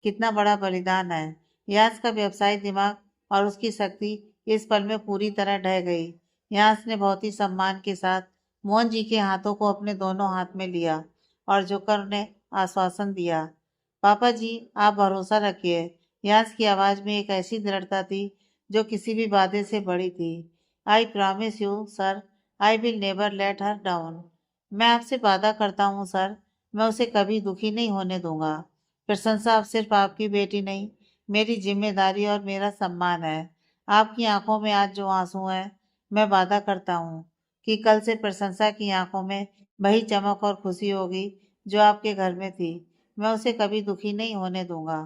कितना बड़ा बलिदान है। यांस का व्यवसायिक दिमाग और उसकी शक्ति इस पल में पूरी तरह ढह गई। यांस ने बहुत ही सम्मान के साथ मोहन जी के हाथों को अपने दोनों हाथ में लिया और झुककर उन्हें आश्वासन दिया। पापा जी, आप भरोसा रखिए। यांस की आवाज में एक ऐसी दृढ़ता थी जो किसी भी वादे से बड़ी थी। I promise you sir, I will never let her down. मैं आपसे वादा करता हूँ सर, मैं उसे कभी दुखी नहीं होने दूंगा। प्रशंसा अब सिर्फ आपकी बेटी नहीं, मेरी जिम्मेदारी और मेरा सम्मान है। आपकी आंखों में आज जो आंसू हैं, मैं वादा करता हूँ कि कल से प्रशंसा की आंखों में वही चमक और खुशी होगी जो आपके घर में थी। मैं उसे कभी दुखी नहीं होने दूंगा,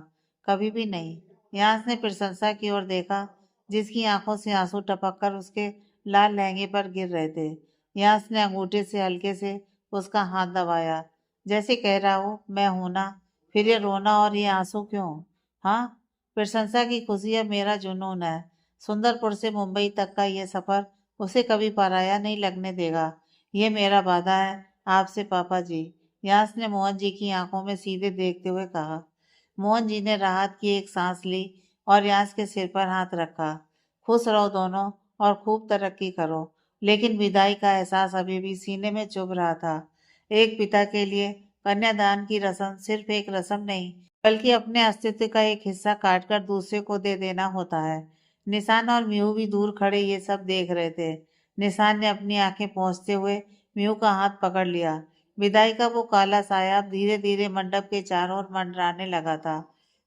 कभी भी नहीं। यांस ने प्रशंसा की ओर देखा, जिसकी आंखों से आंसू टपक कर उसके लाल लहंगे पर गिर रहे थे। यांस ने अंगूठे से हल्के से उसका हाथ दबाया, जैसे कह रहा हो मैं हूं ना, फिर ये रोना और ये आंसू क्यों? हाँ, प्रशंसा की खुशी अब मेरा जुनून है। सुंदरपुर से मुंबई तक का ये सफर उसे कभी पराया नहीं लगने देगा। ये मेरा वादा है आपसे पापा जी। यास ने मोहन जी की आंखों में सीधे देखते हुए कहा। मोहन जी ने राहत की एक सांस ली और यास के सिर पर हाथ रखा। खुश रहो दोनों और खूब तरक्की करो। लेकिन विदाई का एहसास अभी भी सीने में चुभ रहा था। एक पिता के लिए कन्यादान की रस्म सिर्फ एक रस्म नहीं, बल्कि अपने अस्तित्व का एक हिस्सा काटकर दूसरे को दे देना होता है। निशान और म्यू भी दूर खड़े ये सब देख रहे थे। निशान ने अपनी आंखें पोंछते हुए म्यू का हाथ पकड़ लिया। विदाई का वो काला साया अब धीरे धीरे मंडप के चारों ओर मंडराने लगा था।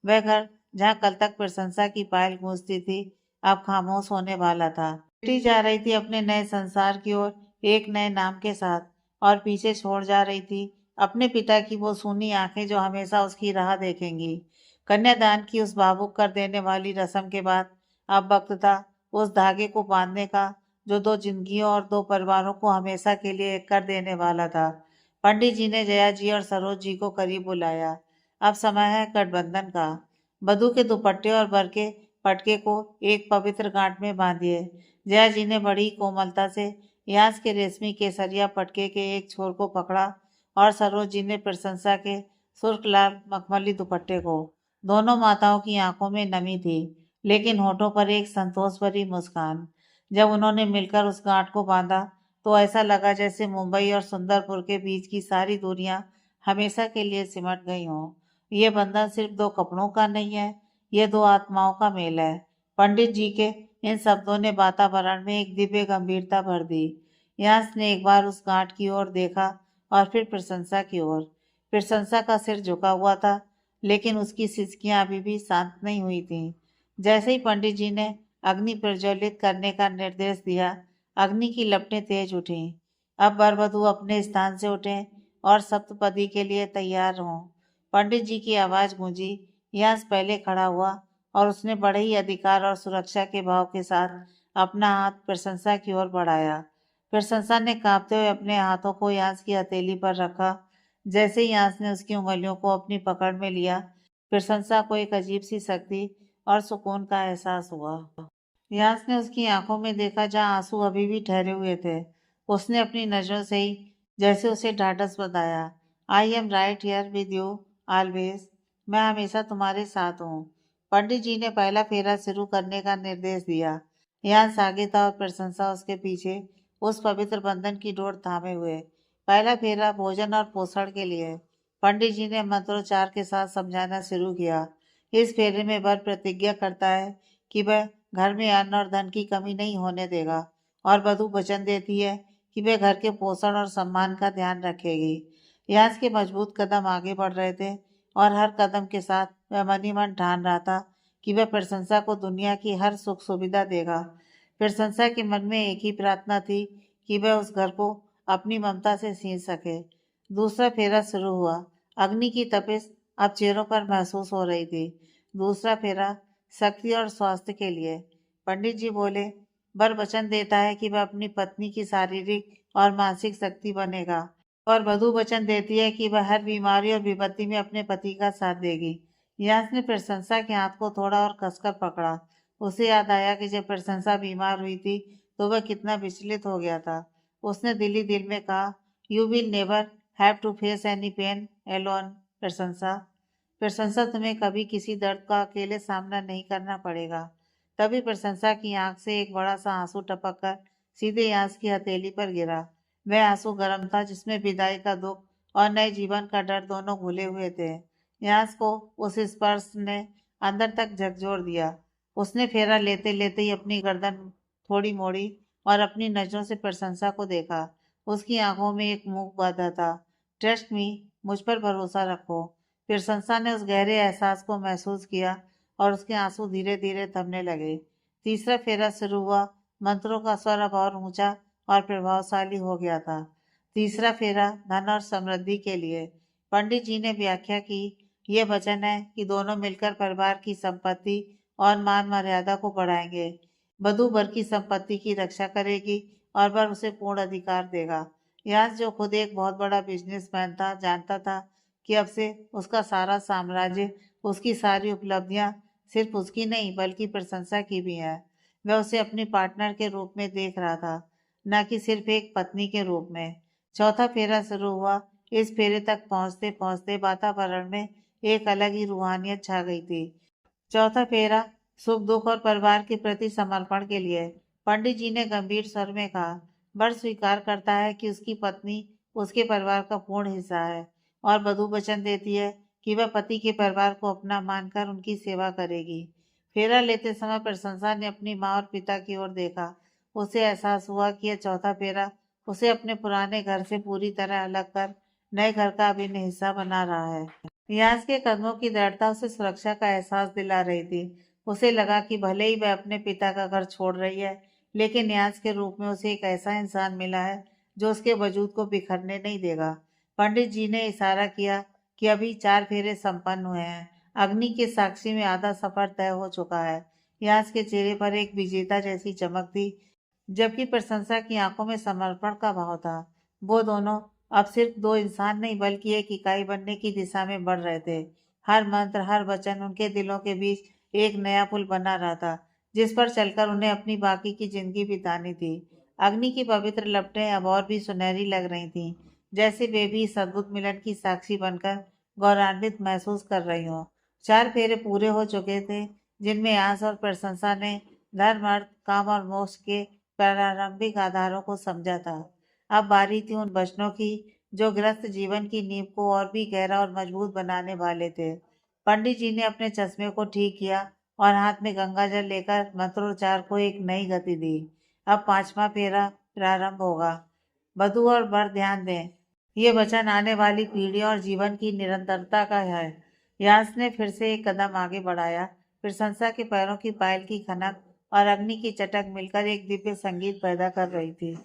वह घर जहाँ कल तक प्रशंसा की पायल गूंजती थी, अब खामोश होने वाला था। बेटी जा रही थी अपने नए संसार की ओर, एक नए नाम के साथ, और पीछे छोड़ जा रही थी अपने पिता की वो सूनी आंखें जो हमेशा उसकी राह देखेंगी। कन्यादान की उस भावुक कर देने वाली रस्म के बाद अब वक्त था उस धागे को बांधने का जो दो जिंदगियों और दो परिवारों को हमेशा के लिए एक कर देने वाला था। पंडित जी ने जया जी और सरोज जी को करीब बुलाया। अब समय है गठबंधन का। वधू के दुपट्टे और बर के पटके को एक पवित्र गांठ में बांधिए। जया जी ने बड़ी कोमलता से यास के रेशमी केसरिया पटके के एक छोर को पकड़ा और सरोज जी ने प्रशंसा के सुर्ख लाल मखमली दुपट्टे को। दोनों माताओं की आंखों में नमी थी, लेकिन होठों पर एक संतोष भरी मुस्कान। जब उन्होंने मिलकर उस गांठ को बांधा तो ऐसा लगा जैसे मुंबई और सुंदरपुर के बीच की सारी दूरियां हमेशा के लिए सिमट गई हों। ये बंधन सिर्फ दो कपड़ों का नहीं है, ये दो आत्माओं का मेल है। पंडित जी के इन शब्दों ने वातावरण में एक दिव्य गंभीरता भर दी। यास ने एक बार उस गांठ की ओर देखा और फिर प्रशंसा की ओर। प्रशंसा का सिर झुका हुआ था, लेकिन उसकी सिसकियां अभी भी शांत नहीं हुई थीं। जैसे ही पंडित जी ने अग्नि प्रज्वलित करने का निर्देश दिया, अग्नि की लपटें तेज उठीं। अब वर वधू अपने स्थान से उठें और सप्तपदी के लिए तैयार हों। पंडित जी की आवाज गूंजी। यश पहले खड़ा हुआ और उसने बड़े ही अधिकार और सुरक्षा के भाव के साथ अपना हाथ प्रशंसा की ओर बढ़ाया। प्रशंसा ने कांपते हुए अपने हाथों को यास की हथेली पर रखा। जैसे ही यास ने उसकी उंगलियों को अपनी पकड़ में लिया, प्रशंसा को एक अजीब सी शक्ति और सुकून का एहसास हुआ। यास ने उसकी आंखों में देखा जहाँ आंसू अभी भी ठहरे हुए थे। उसने अपनी नजरों से ही जैसे उसे ढाढ़स बंधाया। I am right here with you always. मैं हमेशा तुम्हारे साथ हूँ। पंडित जी ने पहला फेरा शुरू करने का निर्देश दिया। यास आगे था और प्रशंसा उसके पीछे, उस पवित्र बंधन की डोर थामे हुए। पहला फेरा भोजन और पोषण के लिए। पंडित जी ने मंत्रोच्चार के साथ समझाना शुरू किया। इस फेरे में वर प्रतिज्ञा करता है कि वह घर में अन्न और धन की कमी नहीं होने देगा, और वधू वचन देती है कि वह घर के पोषण और सम्मान का ध्यान रखेगी। यास के मजबूत कदम आगे बढ़ रहे थे और हर कदम के साथ वह मन ही मन ठान रहा था कि वह प्रशंसा को दुनिया की हर सुख सुविधा देगा। प्रशंसा के मन में एक ही प्रार्थना थी कि वह उस घर को अपनी ममता से सींच सके। दूसरा फेरा शुरू हुआ। अग्नि की तपिश अब चेहरों पर महसूस हो रही थी। दूसरा फेरा शक्ति और स्वास्थ्य के लिए। पंडित जी बोले, वर वचन देता है कि वह अपनी पत्नी की शारीरिक और मानसिक शक्ति बनेगा, और वधू वचन देती है कि वह हर बीमारी और विपत्ति में अपने पति का साथ देगी। यश ने प्रशंसा के हाथ को थोड़ा और कसकर पकड़ा। उसे याद आया कि जब प्रशंसा बीमार हुई थी तो वह कितना विचलित हो गया था। उसने दिल ही दिल में कहा, you will never have to face any pain alone Prashansa. Prashansa तुम्हें कभी किसी दर्द का अकेले सामना नहीं करना पड़ेगा। तभी प्रशंसा की आंख से एक बड़ा सा आंसू टपक कर सीधे यास की हथेली पर गिरा। वह आंसू गर्म था, जिसमें विदाई का दुख और नए जीवन का डर दोनों घुले हुए थे। यास को उस स्पर्श ने अंदर तक झकझोर दिया। उसने फेरा लेते लेते ही अपनी गर्दन थोड़ी मोड़ी और अपनी नजरों से प्रशंसा को देखा। उसकी आंखों में एक मूक बाधा था। ट्रस्ट मी, मुझ पर भरोसा रखो। प्रशंसा ने उस गहरे एहसास को महसूस किया और उसके आंसू धीरे धीरे थमने लगे। तीसरा फेरा शुरू हुआ। मंत्रों का स्वर अब और ऊंचा और प्रभावशाली हो गया था। तीसरा फेरा धन और समृद्धि के लिए। पंडित जी ने व्याख्या की, ये वचन है कि दोनों मिलकर परिवार की संपत्ति और मान मर्यादा को बढ़ाएंगे। वधू वर की संपत्ति की रक्षा करेगी और वर उसे पूर्ण अधिकार देगा। यास जो खुद एक बहुत बड़ा बिजनेसमैन था जानता था कि अब से उसका सारा साम्राज्य, उसकी सारी उपलब्धियां सिर्फ उसकी नहीं बल्कि प्रशंसा की भी है। वह उसे अपनी पार्टनर के रूप में देख रहा था, न कि सिर्फ एक पत्नी के रूप में। चौथा फेरा शुरू हुआ। इस फेरे तक पहुंचते पहुंचते वातावरण में एक अलग ही रूहानियत छा गई थी। चौथा फेरा सुख दुख और परिवार के प्रति समर्पण के लिए। पंडित जी ने गंभीर स्वर में कहा, वर स्वीकार करता है कि उसकी पत्नी उसके परिवार का पूर्ण हिस्सा है और वधू वचन देती है कि वह पति के परिवार को अपना मानकर उनकी सेवा करेगी। फेरा लेते समय प्रशंसा ने अपनी माँ और पिता की ओर देखा। उसे एहसास हुआ कि यह चौथा फेरा उसे अपने पुराने घर से पूरी तरह अलग कर नए घर का अभिन्न हिस्सा बना रहा है। रियाज के कदमों की दृढ़ता उसे सुरक्षा का एहसास दिला रही थी। उसे लगा कि भले ही वह अपने पिता का घर छोड़ रही है, लेकिन न्याज के रूप में उसे एक ऐसा इंसान मिला है जो उसके वजूद को बिखरने नहीं देगा। पंडित जी ने इशारा किया कि अभी 4 फेरे संपन्न हुए हैं। अग्नि के साक्षी में आधा सफर तय हो चुका है। न्याज के चेहरे पर एक विजेता जैसी चमक थी, जबकि प्रशंसा की आंखों में समर्पण का भाव था। वो दोनों अब सिर्फ 2 इंसान नहीं बल्कि एक इकाई बनने की दिशा में बढ़ रहे थे। हर मंत्र, हर वचन उनके दिलों के बीच एक नया पुल बना रहा था, जिस पर चलकर उन्हें अपनी बाकी की जिंदगी बितानी थी। अग्नि की पवित्र लपटें अब और भी सुनहरी लग रही थीं, जैसे वे भी इस अद्भुत मिलन की साक्षी बनकर गौरवान्वित महसूस कर रही हों। 4 फेरे पूरे हो चुके थे, जिनमें आस और प्रशंसा ने धर्म, अर्थ, काम और मोक्ष के प्रारंभिक आधारों को समझा था। अब बारी थी उन वचनों की जो ग्रस्त जीवन की नींव को और भी गहरा और मजबूत बनाने वाले थे। पंडित जी ने अपने चश्मे को ठीक किया और हाथ में गंगा जल लेकर मंत्रोच्चार को एक नई गति दी। अब 5वां फेरा प्रारंभ होगा। वधू और वर ध्यान दें। ये वचन आने वाली पीढ़ियों और जीवन की निरंतरता का है। यास ने फिर से एक कदम आगे बढ़ाया। प्रशंसा के पैरों की पायल की खनक और अग्नि की चटक मिलकर एक दिव्य संगीत पैदा कर रही थी।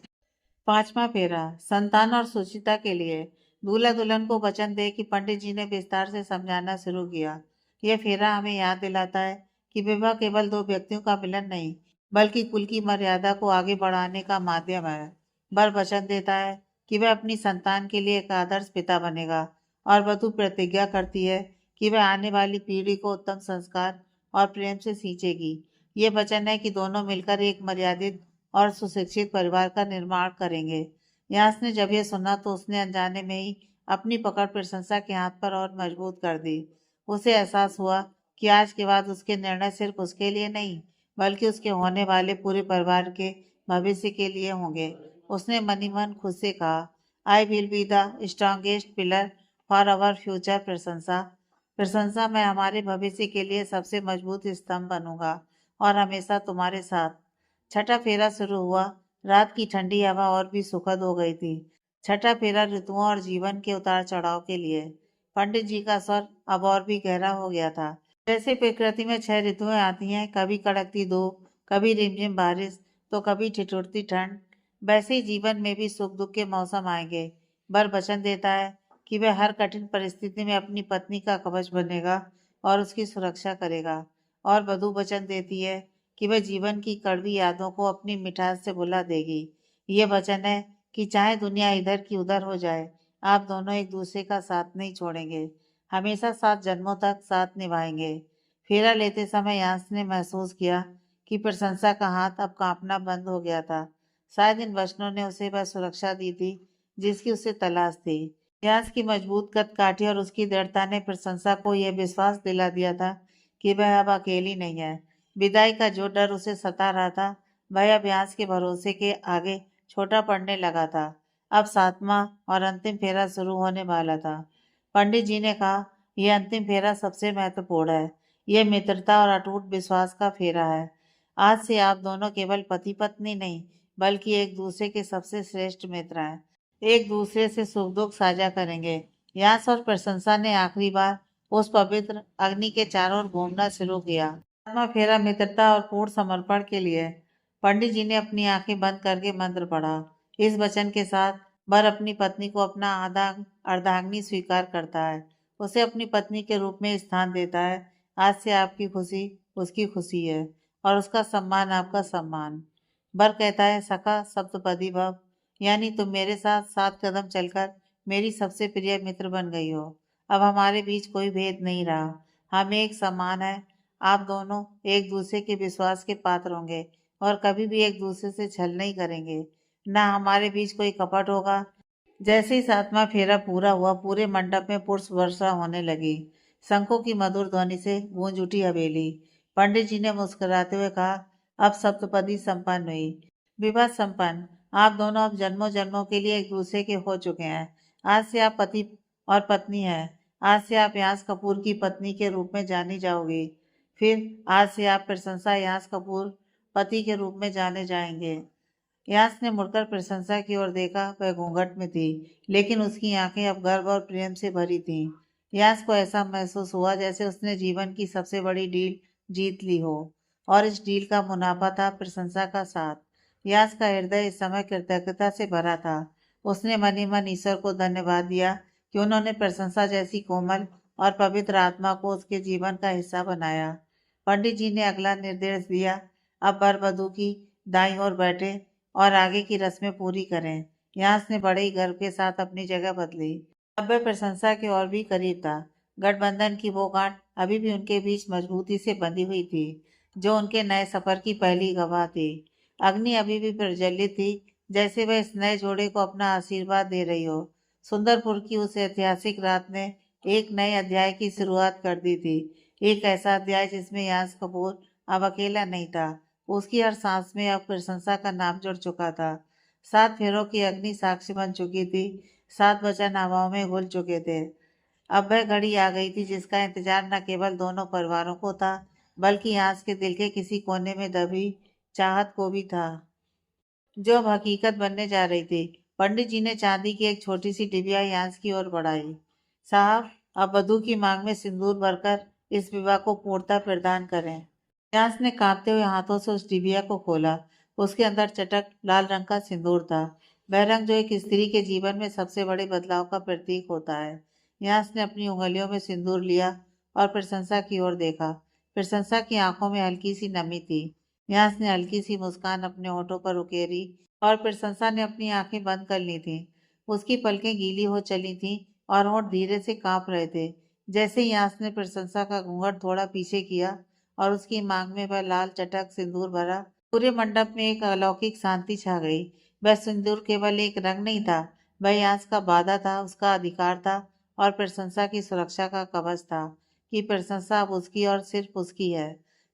5वां फेरा संतान और सुचिता के लिए। दूल्हा दुल्हन को वचन दे कि पंडित जी ने विस्तार से समझाना शुरू किया। यह फेरा हमें याद दिलाता है कि विवाह केवल 2 व्यक्तियों का मिलन नहीं, बल्कि कुल की मर्यादा को आगे बढ़ाने का माध्यम है। वर वचन देता है कि वह अपनी संतान के लिए एक आदर्श पिता बनेगा और वधू प्रतिज्ञा करती है कि वह आने वाली पीढ़ी को उत्तम संस्कार और प्रेम से सींचेगी। ये वचन है कि दोनों मिलकर एक मर्यादित और सुशिक्षित परिवार का निर्माण करेंगे। यास ने जब यह सुना तो उसने अनजाने में ही अपनी पकड़ प्रशंसा के हाथ पर और मजबूत कर दी। उसे एहसास हुआ कि आज के बाद उसके निर्णय सिर्फ उसके लिए नहीं बल्कि उसके होने वाले पूरे परिवार के भविष्य के लिए होंगे। उसने मनी मन खुद से कहा, I will be the strongest pillar for our future. प्रशंसा प्रशंसा मैं हमारे भविष्य के लिए सबसे मजबूत स्तंभ बनूंगा और हमेशा तुम्हारे साथ। छठा फेरा शुरू हुआ। रात की ठंडी हवा और भी सुखद हो गई थी। छठा फेरा ऋतुओं और जीवन के उतार चढ़ाव के लिए। पंडित जी का स्वर अब और भी गहरा हो गया था। जैसे प्रकृति में 6 ऋतुएं आती हैं, कभी कड़कती धूप, कभी रिमझिम बारिश, तो कभी ठिठुरती ठंड, वैसे ही जीवन में भी सुख दुख के मौसम आएंगे। वर वचन देता है कि वह हर कठिन परिस्थिति में अपनी पत्नी का कवच बनेगा और उसकी सुरक्षा करेगा। और वधू वचन देती है कि वह जीवन की कड़वी यादों को अपनी मिठास से भुला देगी। ये वचन है कि चाहे दुनिया इधर की उधर हो जाए, आप दोनों एक दूसरे का साथ नहीं छोड़ेंगे, हमेशा 7 जन्मों तक साथ निभाएंगे। फेरा लेते समय यांस ने महसूस किया कि प्रशंसा का हाथ अब कांपना बंद हो गया था। शायद इन वचनों ने उसे वह सुरक्षा दी थी जिसकी उसे तलाश थी। यांस की मजबूत कदकाठी और उसकी दृढ़ता ने प्रशंसा को यह विश्वास दिला दिया था कि वह अब अकेली नहीं है। विदाई का जो डर उसे सता रहा था, वह अभ्यास के भरोसे के आगे छोटा पड़ने लगा था। अब 7वां और अंतिम फेरा शुरू होने वाला था। पंडित जी ने कहा, यह अंतिम फेरा सबसे महत्वपूर्ण है। यह मित्रता और अटूट विश्वास का फेरा है। आज से आप दोनों केवल पति पत्नी नहीं, बल्कि एक दूसरे के सबसे श्रेष्ठ मित्र हैं। एक दूसरे से सुख दुख साझा करेंगे। यश और प्रशंसा ने आखिरी बार उस पवित्र अग्नि के चारों ओर घूमना शुरू किया। आत्मा फेरा मित्रता और पूर्ण समर्पण के लिए। पंडित जी ने अपनी आंखें बंद करके मंत्र पढ़ा। इस वचन के साथ वर अपनी पत्नी को अपना आधा अर्धांगिनी स्वीकार करता है, उसे अपनी पत्नी के रूप में स्थान देता है। आज से आपकी खुशी उसकी खुशी है और उसका सम्मान आपका सम्मान। वर कहता है, सखा सप्तपदी भव। यानी तुम मेरे साथ 7 कदम चलकर मेरी सबसे प्रिय मित्र बन गई हो। अब हमारे बीच कोई भेद नहीं रहा। हम एक समान है। आप दोनों एक दूसरे के विश्वास के पात्र होंगे और कभी भी एक दूसरे से छल नहीं करेंगे। ना हमारे बीच कोई कपट होगा। जैसे ही 7वां फेरा पूरा हुआ, पूरे मंडप में पुष्प वर्षा होने लगी। शंखों की मधुर ध्वनि से गूंज उठी हवेली। पंडित जी ने मुस्कुराते हुए कहा, अब सप्तपदी संपन्न हुई। विवाह संपन्न। आप दोनों अब जन्मों जन्मों के लिए एक दूसरे के हो चुके हैं। आज से आप पति और पत्नी हैं। आज से आप यास कपूर की पत्नी के रूप में जानी जाओगी। फिर आज से आप प्रशंसा यास कपूर पति के रूप में जाने जाएंगे। यास ने मुड़कर प्रशंसा की ओर देखा। वह घूंघट में थी, लेकिन उसकी आंखें अब गर्व और प्रेम से भरी थीं। यास को ऐसा महसूस हुआ जैसे उसने जीवन की सबसे बड़ी डील जीत ली हो, और इस डील का मुनाफा था प्रशंसा का साथ। यास का हृदय इस समय कृतज्ञता से भरा था। उसने मन ही मन ईश्वर को धन्यवाद दिया कि उन्होंने प्रशंसा जैसी कोमल और पवित्र आत्मा को उसके जीवन का हिस्सा बनाया। पंडित जी ने अगला निर्देश दिया, अब वर वधू की दाईं ओर बैठे और आगे की रस्में पूरी करें। यास ने बड़े ही गर्व के साथ अपनी जगह बदली। अब वह प्रशंसा के और भी करीब था। गठबंधन की वो गांठ अभी भी उनके बीच मजबूती से बंधी हुई थी, जो उनके नए सफर की पहली गवाह थी। अग्नि अभी भी प्रज्वलित थी, जैसे वह इस नए जोड़े को अपना आशीर्वाद दे रही हो। सुंदरपुर की उस ऐतिहासिक रात ने एक नए अध्याय की शुरुआत कर दी थी। एक ऐसा अध्याय जिसमें यास कपूर अब अकेला नहीं था। उसकी हर सांस में अब प्रशंसा का नाम जुड़ चुका था। 7 फेरों की अग्नि साक्षी बन चुकी थी। 7 वचन हवाओं में घुल चुके थे। अब वह घड़ी आ गई थी जिसका इंतजार न केवल दोनों परिवारों को था, बल्कि यास के दिल के किसी कोने में दबी चाहत को भी था, जो अब हकीकत बनने जा रही थी। पंडित जी ने चांदी की एक छोटी सी डिबिया यास की ओर बढ़ाई। साहब, अब वधू की मांग में सिंदूर भरकर इस विवाह को पूर्णता प्रदान करें। व्यास ने कांपते हुए हाथों से उस डिबिया को खोला। उसके अंदर चटक लाल रंग का सिंदूर था। वह रंग जो एक स्त्री के जीवन में सबसे बड़े बदलाव का प्रतीक होता है। व्यास ने अपनी उंगलियों में सिंदूर लिया और प्रशंसा की ओर देखा। प्रशंसा की आंखों में हल्की सी नमी थी। व्यास ने हल्की सी मुस्कान अपने होठों पर उकेरी और प्रशंसा ने अपनी आंखें बंद कर ली थीं। उसकी पलकें गीली हो चली थीं और होठ धीरे से कांप रहे थे। जैसे ही यास ने प्रशंसा का घूंघट थोड़ा पीछे किया और उसकी मांग में वह लाल चटक सिंदूर भरा, पूरे मंडप में एक अलौकिक शांति छा गई। वह सिंदूर केवल एक रंग नहीं था, वह यास का वादा था, उसका अधिकार था और प्रशंसा की सुरक्षा का कवच था कि प्रशंसा अब उसकी और सिर्फ उसकी है।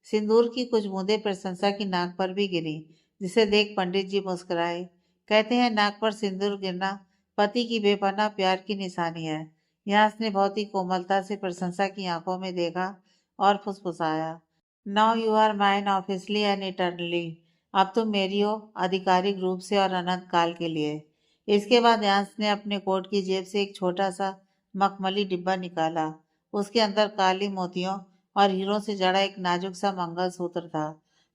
सिंदूर की कुछ बूंदें प्रशंसा की नाक पर भी गिरी, जिसे देख पंडित जी मुस्कुराए। कहते हैं नाक पर सिंदूर गिरना पति की बेपनाह प्यार की निशानी है। यास ने बहुत ही कोमलता से प्रशंसा की आंखों में देखा और फुसफुसाया, now you are mine officially and eternally. अब तुम मेरी हो, आधिकारिक रूप से और अनंत काल के लिए। इसके बाद यास ने अपने कोट की जेब से एक छोटा सा मखमली डिब्बा निकाला। उसके अंदर काली मोतियों और हीरों से जड़ा एक नाजुक सा मंगलसूत्र था।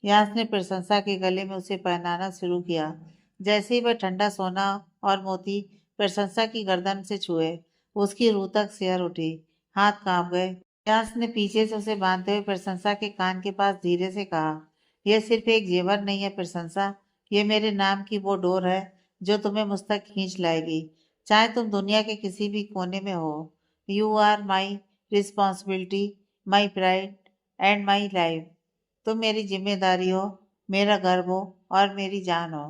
यास ने प्रशंसा के गले में उसे पहनाना शुरू किया। जैसे ही वह ठंडा सोना और मोती प्रशंसा की गर्दन से छुए, उसकी रूह तक सिहर उठी, हाथ कांप गए। यास ने पीछे से उसे बांधते हुए प्रशंसा के कान के पास धीरे से कहा, यह सिर्फ एक जेवर नहीं है प्रशंसा, ये मेरे नाम की वो डोर है जो तुम्हें मुझ तक खींच लाएगी, चाहे तुम दुनिया के किसी भी कोने में हो। You are my responsibility, my pride and my life. तुम मेरी जिम्मेदारी हो, मेरा गर्व हो और मेरी जान हो।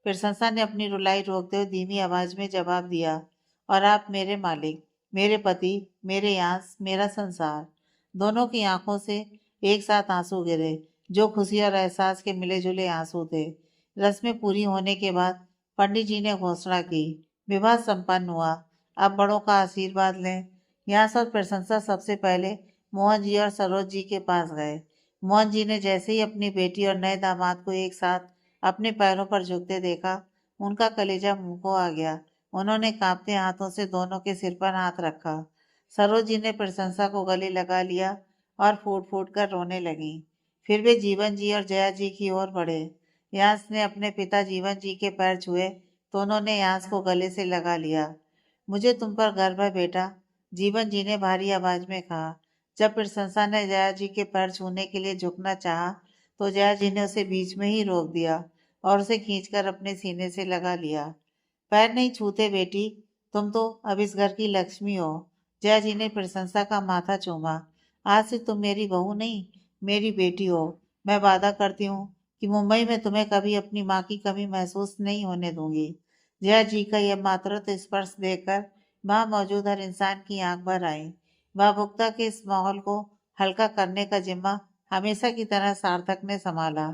प्रशंसा ने अपनी रुलाई रोकते हुए धीमी आवाज में जवाब दिया, और आप मेरे मालिक, मेरे पति, मेरे आस, मेरा संसार। दोनों की आंखों से एक साथ आंसू गिरे, जो खुशी और एहसास के मिले जुले आंसू थे। रस्में पूरी होने के बाद पंडित जी ने घोषणा की, विवाह संपन्न हुआ। अब बड़ों का आशीर्वाद लें। यहाँ सब प्रशंसा सबसे पहले मोहन जी और सरोज जी के पास गए। मोहन जी ने जैसे ही अपनी बेटी और नए दामाद को एक साथ अपने पैरों पर झुकते देखा, उनका कलेजा मुंह को आ गया। उन्होंने कांपते हाथों से दोनों के सिर पर हाथ रखा। सरोज जी ने प्रशंसा को गले लगा लिया और फूट फूट कर रोने लगी। फिर वे जीवन जी और जया जी की ओर बढ़े। यास ने अपने पिता जीवन जी के पैर छुए तो उन्होंने यास को गले से लगा लिया। मुझे तुम पर गर्व है बेटा, जीवन जी ने भारी आवाज में कहा। जब प्रशंसा ने जया जी के पैर छूने के लिए झुकना चाहा, तो जया जी ने उसे बीच में ही रोक दिया और उसे खींचकर अपने सीने से लगा लिया। पैर नहीं छूते बेटी, तुम तो अब इस घर की लक्ष्मी हो। जया जी ने प्रशंसा का माथा चूमा। आज से तुम मेरी बहू नहीं, मेरी बेटी हो। मैं वादा करती हूँ कि मुंबई में तुम्हें कभी अपनी माँ की कमी महसूस नहीं होने दूंगी। जया जी का यह मातृत्व स्पर्श देखकर वहां मौजूद हर इंसान की आंख भर आई। भावुकता के इस माहौल को हल्का करने का जिम्मा हमेशा की तरह सार्थक ने संभाला।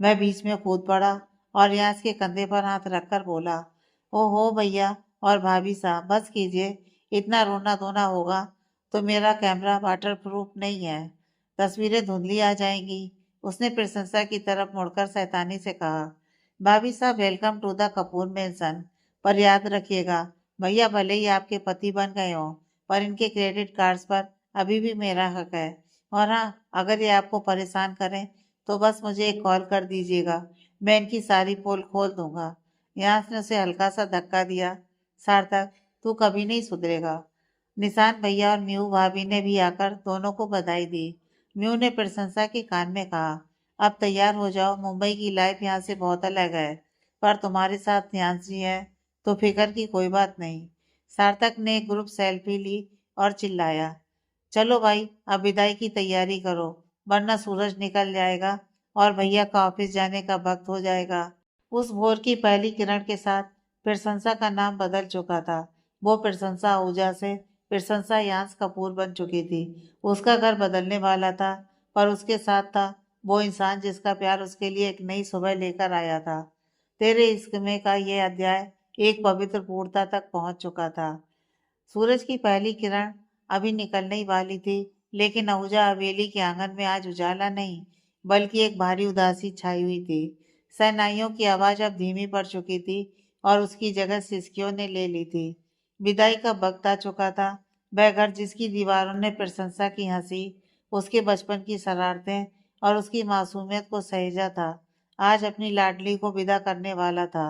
मैं बीच में कूद पड़ा और यास के कंधे पर हाथ रखकर बोला, ओहो भैया और भाभी साहब, बस कीजिए। इतना रोना धोना होगा तो मेरा कैमरा वाटर प्रूफ नहीं है, तस्वीरें धुंधली आ जाएंगी। उसने प्रशंसा की तरफ मुड़कर शैतानी से कहा, भाभी साहब welcome to the Kapoor mansion. पर याद रखिएगा, भैया भले ही आपके पति बन गए हो, पर इनके क्रेडिट कार्ड्स पर अभी भी मेरा हक है। और हाँ, अगर ये आपको परेशान करें तो बस मुझे एक कॉल कर दीजिएगा, मैं इनकी सारी पोल खोल दूंगा। यास ने उसे हल्का सा धक्का दिया। सार्थक, तू कभी नहीं सुधरेगा। निशान भैया और म्यू भाभी ने भी आकर दोनों को बधाई दी। म्यू ने प्रशंसा के कान में कहा, अब तैयार हो जाओ, मुंबई की लाइफ यहाँ से बहुत अलग है, पर तुम्हारे साथ न्यांसी है तो फिक्र की कोई बात नहीं। सार्थक ने एक ग्रुप सेल्फी ली और चिल्लाया, चलो भाई अब विदाई की तैयारी करो, वरना सूरज निकल जाएगा और भैया का ऑफिस जाने का वक्त हो जाएगा। उस भोर की पहली किरण के साथ प्रशंसा का नाम बदल चुका था। वो प्रशंसा आहूजा से प्रशंसा यांस कपूर बन चुकी थी। उसका घर बदलने वाला था, पर उसके साथ था वो इंसान जिसका प्यार उसके लिए एक नई सुबह लेकर आया था। तेरे इश्क में का ये अध्याय एक पवित्र पूर्णता तक पहुंच चुका था। सूरज की पहली किरण अभी निकलने ही वाली थी, लेकिन आहूजा हवेली के आंगन में आज उजाला नहीं, बल्कि एक भारी उदासी छाई हुई थी। शहनाइयों की आवाज अब धीमी पड़ चुकी थी और उसकी जगह सिसकियों ने ले ली थी। विदाई का वक्त आ चुका था। वह घर जिसकी दीवारों ने प्रशंसा की हंसी, उसके बचपन की शरारतें और उसकी मासूमियत को सहेजा था, आज अपनी लाडली को विदा करने वाला था।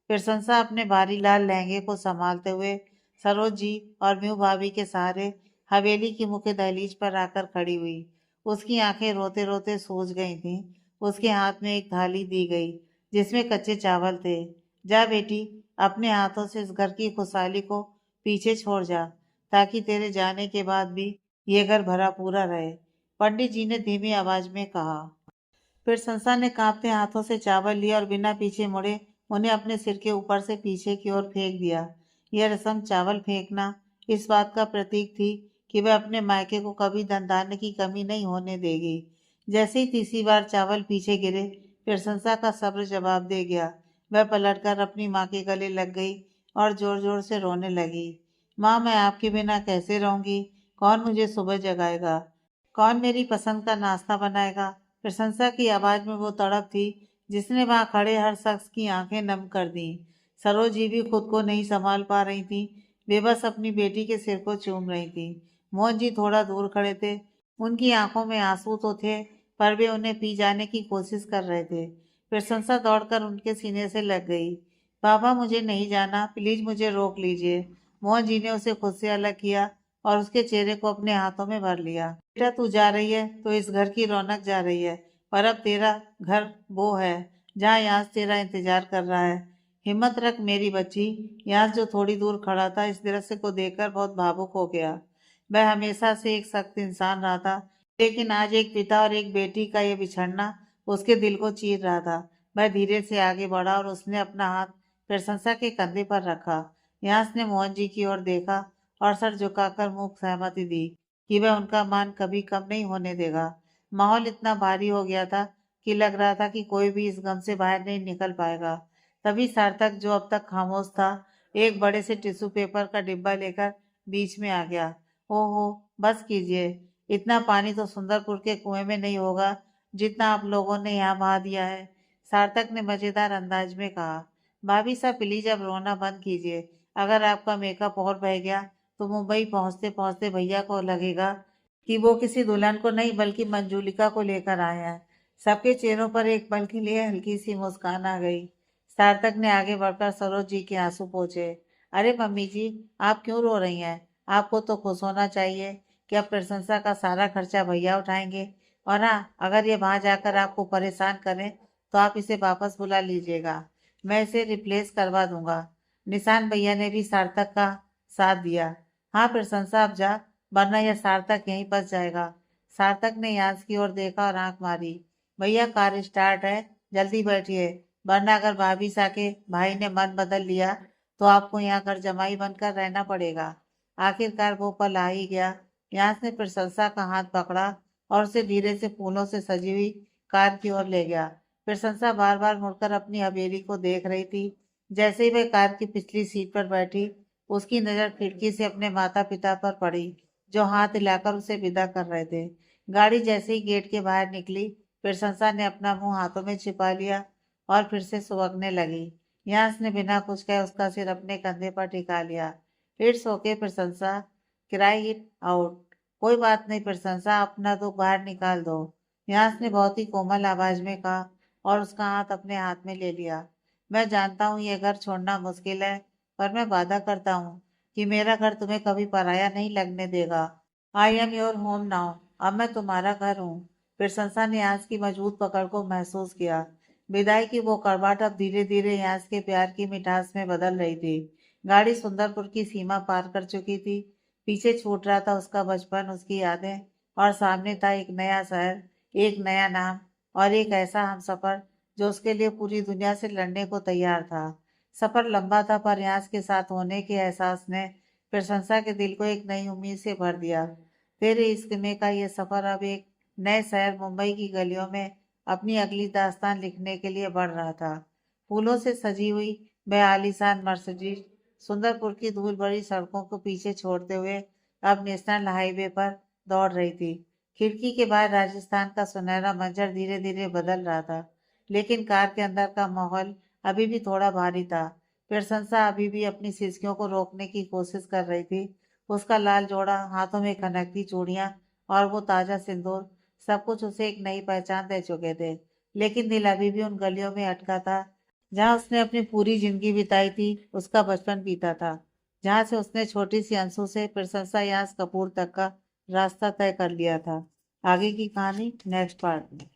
प्रशंसा अपने भारी लाल लहंगे को संभालते हुए सरोज जी और म्यू भाभी के सहारे हवेली की मुख्य दहलीज पर आकर खड़ी हुई। उसकी आंखें रोते रोते सूज गई थीं। उसके हाथ में एक थाली दी गई जिसमें कच्चे चावल थे। जा बेटी, अपने हाथों से इस घर की खुशहाली को पीछे छोड़ जा, ताकि तेरे जाने के बाद भी ये घर भरा पूरा रहे, पंडित जी ने धीमी आवाज में कहा। फिर संसा ने कांपते हाथों से चावल लिया और बिना पीछे मुड़े उन्हें अपने सिर के ऊपर से पीछे की ओर फेंक दिया। यह रस्म, चावल फेंकना, इस बात का प्रतीक थी कि वह अपने मायके को कभी धनधान्य की कमी नहीं होने देगी। जैसे ही तीसरी बार चावल पीछे गिरे, प्रशंसा का सब्र जवाब दे गया। वह पलटकर अपनी माँ के गले लग गई और जोर जोर से रोने लगी। माँ, मैं आपके बिना कैसे रहूंगी? कौन मुझे सुबह जगाएगा? कौन मेरी पसंद का नाश्ता बनाएगा? प्रशंसा की आवाज में वो तड़प थी जिसने वहां खड़े हर शख्स की आंखें नम कर दी। सरोज जी भी खुद को नहीं संभाल पा रही थी। वे बस अपनी बेटी के सिर को चूम रही थी। मोहन जी थोड़ा दूर खड़े थे। उनकी आंखों में आंसू तो थे, पर वे उन्हें पी जाने की कोशिश कर रहे थे। प्रशंसा दौड़कर उनके सीने से लग गई। पापा, मुझे नहीं जाना, प्लीज मुझे रोक लीजिए। मोहन जी ने उसे खुद से अलग किया और उसके चेहरे को अपने हाथों में भर लिया। बेटा, तू जा रही है तो इस घर की रौनक जा रही है, पर अब तेरा घर वो है जहाँ यहाँ तेरा इंतजार कर रहा है। हिम्मत रख मेरी बच्ची। यहाँ जो थोड़ी दूर खड़ा था, इस दृश्य को देखकर बहुत भावुक हो गया। वह हमेशा से एक सख्त इंसान रहा था, लेकिन आज एक पिता और एक बेटी का यह बिछड़ना उसके दिल को चीर रहा था। वह धीरे से आगे बढ़ा और उसने अपना हाथ प्रशंसा के कंधे पर रखा। यहाँ ने मोहन जी की ओर देखा और सर झुकाकर मुंह सहमति दी कि वह उनका मान कभी कम नहीं होने देगा। माहौल इतना भारी हो गया था कि लग रहा था कि कोई भी इस गम से बाहर नहीं निकल पाएगा। तभी सार्थक, जो अब तक खामोश था, एक बड़े से टिश्यू पेपर का डिब्बा लेकर बीच में आ गया। ओहो, बस कीजिए। इतना पानी तो सुंदरपुर के कुएं में नहीं होगा जितना आप लोगों ने यहाँ बहा दिया है, सार्थक ने मजेदार अंदाज में कहा। भाभी साहब, प्लीज अब रोना बंद कीजिए। अगर आपका मेकअप और बह गया तो मुंबई पहुंचते पहुंचते भैया को लगेगा कि वो किसी दुल्हन को नहीं बल्कि मंजूलिका को लेकर आए हैं। सबके चेहरों पर एक पल के लिए हल्की सी मुस्कान आ गई। सार्थक ने आगे बढ़कर सरोज जी के आंसू पोंछे। अरे मम्मी जी, आप क्यों रो रही हैं? आपको तो खुश होना चाहिए कि अब प्रशंसा का सारा खर्चा भैया उठाएंगे। और हाँ, अगर ये वहां जाकर आपको परेशान करें तो आप इसे वापस बुला लीजिएगा, मैं इसे रिप्लेस करवा दूंगा। निशान भैया ने भी सार्थक का साथ दिया। हाँ प्रशंसा, अब जा, वरना यह सार्थक यहीं फंस जाएगा। सार्थक ने यांस की ओर देखा और आंख मारी। भैया कार स्टार्ट है, जल्दी बैठिए, वरना अगर भाभी साके भाई ने मन बदल लिया तो आपको यहाँ घर जमाई बनकर रहना पड़ेगा। आखिरकार वो पल आ ही गया। यांस ने प्रशंसा का हाथ पकड़ा और उसे धीरे से फूलों से सजी हुई कार की ओर ले गया। प्रशंसा बार बार मुड़कर अपनी हवेली को देख रही थी। जैसे ही वह कार की पिछली सीट पर बैठी, उसकी नजर खिड़की से अपने माता पिता पर पड़ी, जो हाथ हिलाकर उसे विदा कर रहे थे। गाड़ी जैसे ही गेट के बाहर निकली, प्रशंसा ने अपना मुंह हाथों में छिपा लिया और फिर से सुबकने लगी। यांस ने बिना कुछ कहे उसका सिर अपने कंधे पर टिका लिया। इट्स ओके प्रशंसा, क्राई इट आउट। कोई बात नहीं प्रशंसा, अपना दुख बाहर निकाल दो, यांस ने बहुत ही कोमल आवाज में कहा और उसका हाथ अपने हाथ में ले लिया। मैं जानता हूँ ये घर छोड़ना मुश्किल है, पर मैं वादा करता हूँ कि मेरा घर तुम्हें कभी पराया नहीं लगने देगा। I am your home now, अब मैं तुम्हारा घर हूँ। प्रशंसा ने यांस की मजबूत पकड़ को महसूस किया। विदाई की वो कड़वाहट अब धीरे धीरे यांस के प्यार की मिठास में बदल रही थी। गाड़ी सुंदरपुर की सीमा पार कर चुकी थी। पीछे छूट रहा था उसका बचपन, उसकी यादें, और सामने था एक नया शहर, एक नया नाम और एक ऐसा हमसफर जो उसके लिए पूरी दुनिया से लड़ने को तैयार था। सफर लंबा था, पर यांस के साथ होने के एहसास ने प्रशंसा के दिल को एक नई उम्मीद से भर दिया। तेरे इश्क में का ये सफर अब एक नए शहर मुंबई की गलियों में अपनी अगली दास्तान लिखने के लिए बढ़ रहा था। फूलों से सजी हुई वह आलीशान मर्सिडीज सुंदरपुर की धूल भरी सड़कों को पीछे छोड़ते हुए अब नेशनल हाईवे पर दौड़ रही थी। खिड़की के बाहर राजस्थान का सुनहरा मंजर धीरे धीरे बदल रहा था, लेकिन कार के अंदर का माहौल अभी भी थोड़ा भारी था। प्रशंसा अभी भी अपनी सिसकियों को रोकने की कोशिश कर रही थी। उसका लाल जोड़ा, हाथों में खनकती चूड़ियां और वो ताजा सिंदूर, सब कुछ उसे एक नई पहचान दे चुके थे। लेकिन दिल अभी भी उन गलियों में अटका था जहां उसने अपनी पूरी जिंदगी बिताई थी, उसका बचपन बीता था, जहां से उसने छोटी सी अंशु से प्रशंसा यास कपूर तक का रास्ता तय कर लिया था। आगे की कहानी नेक्स्ट पार्ट में।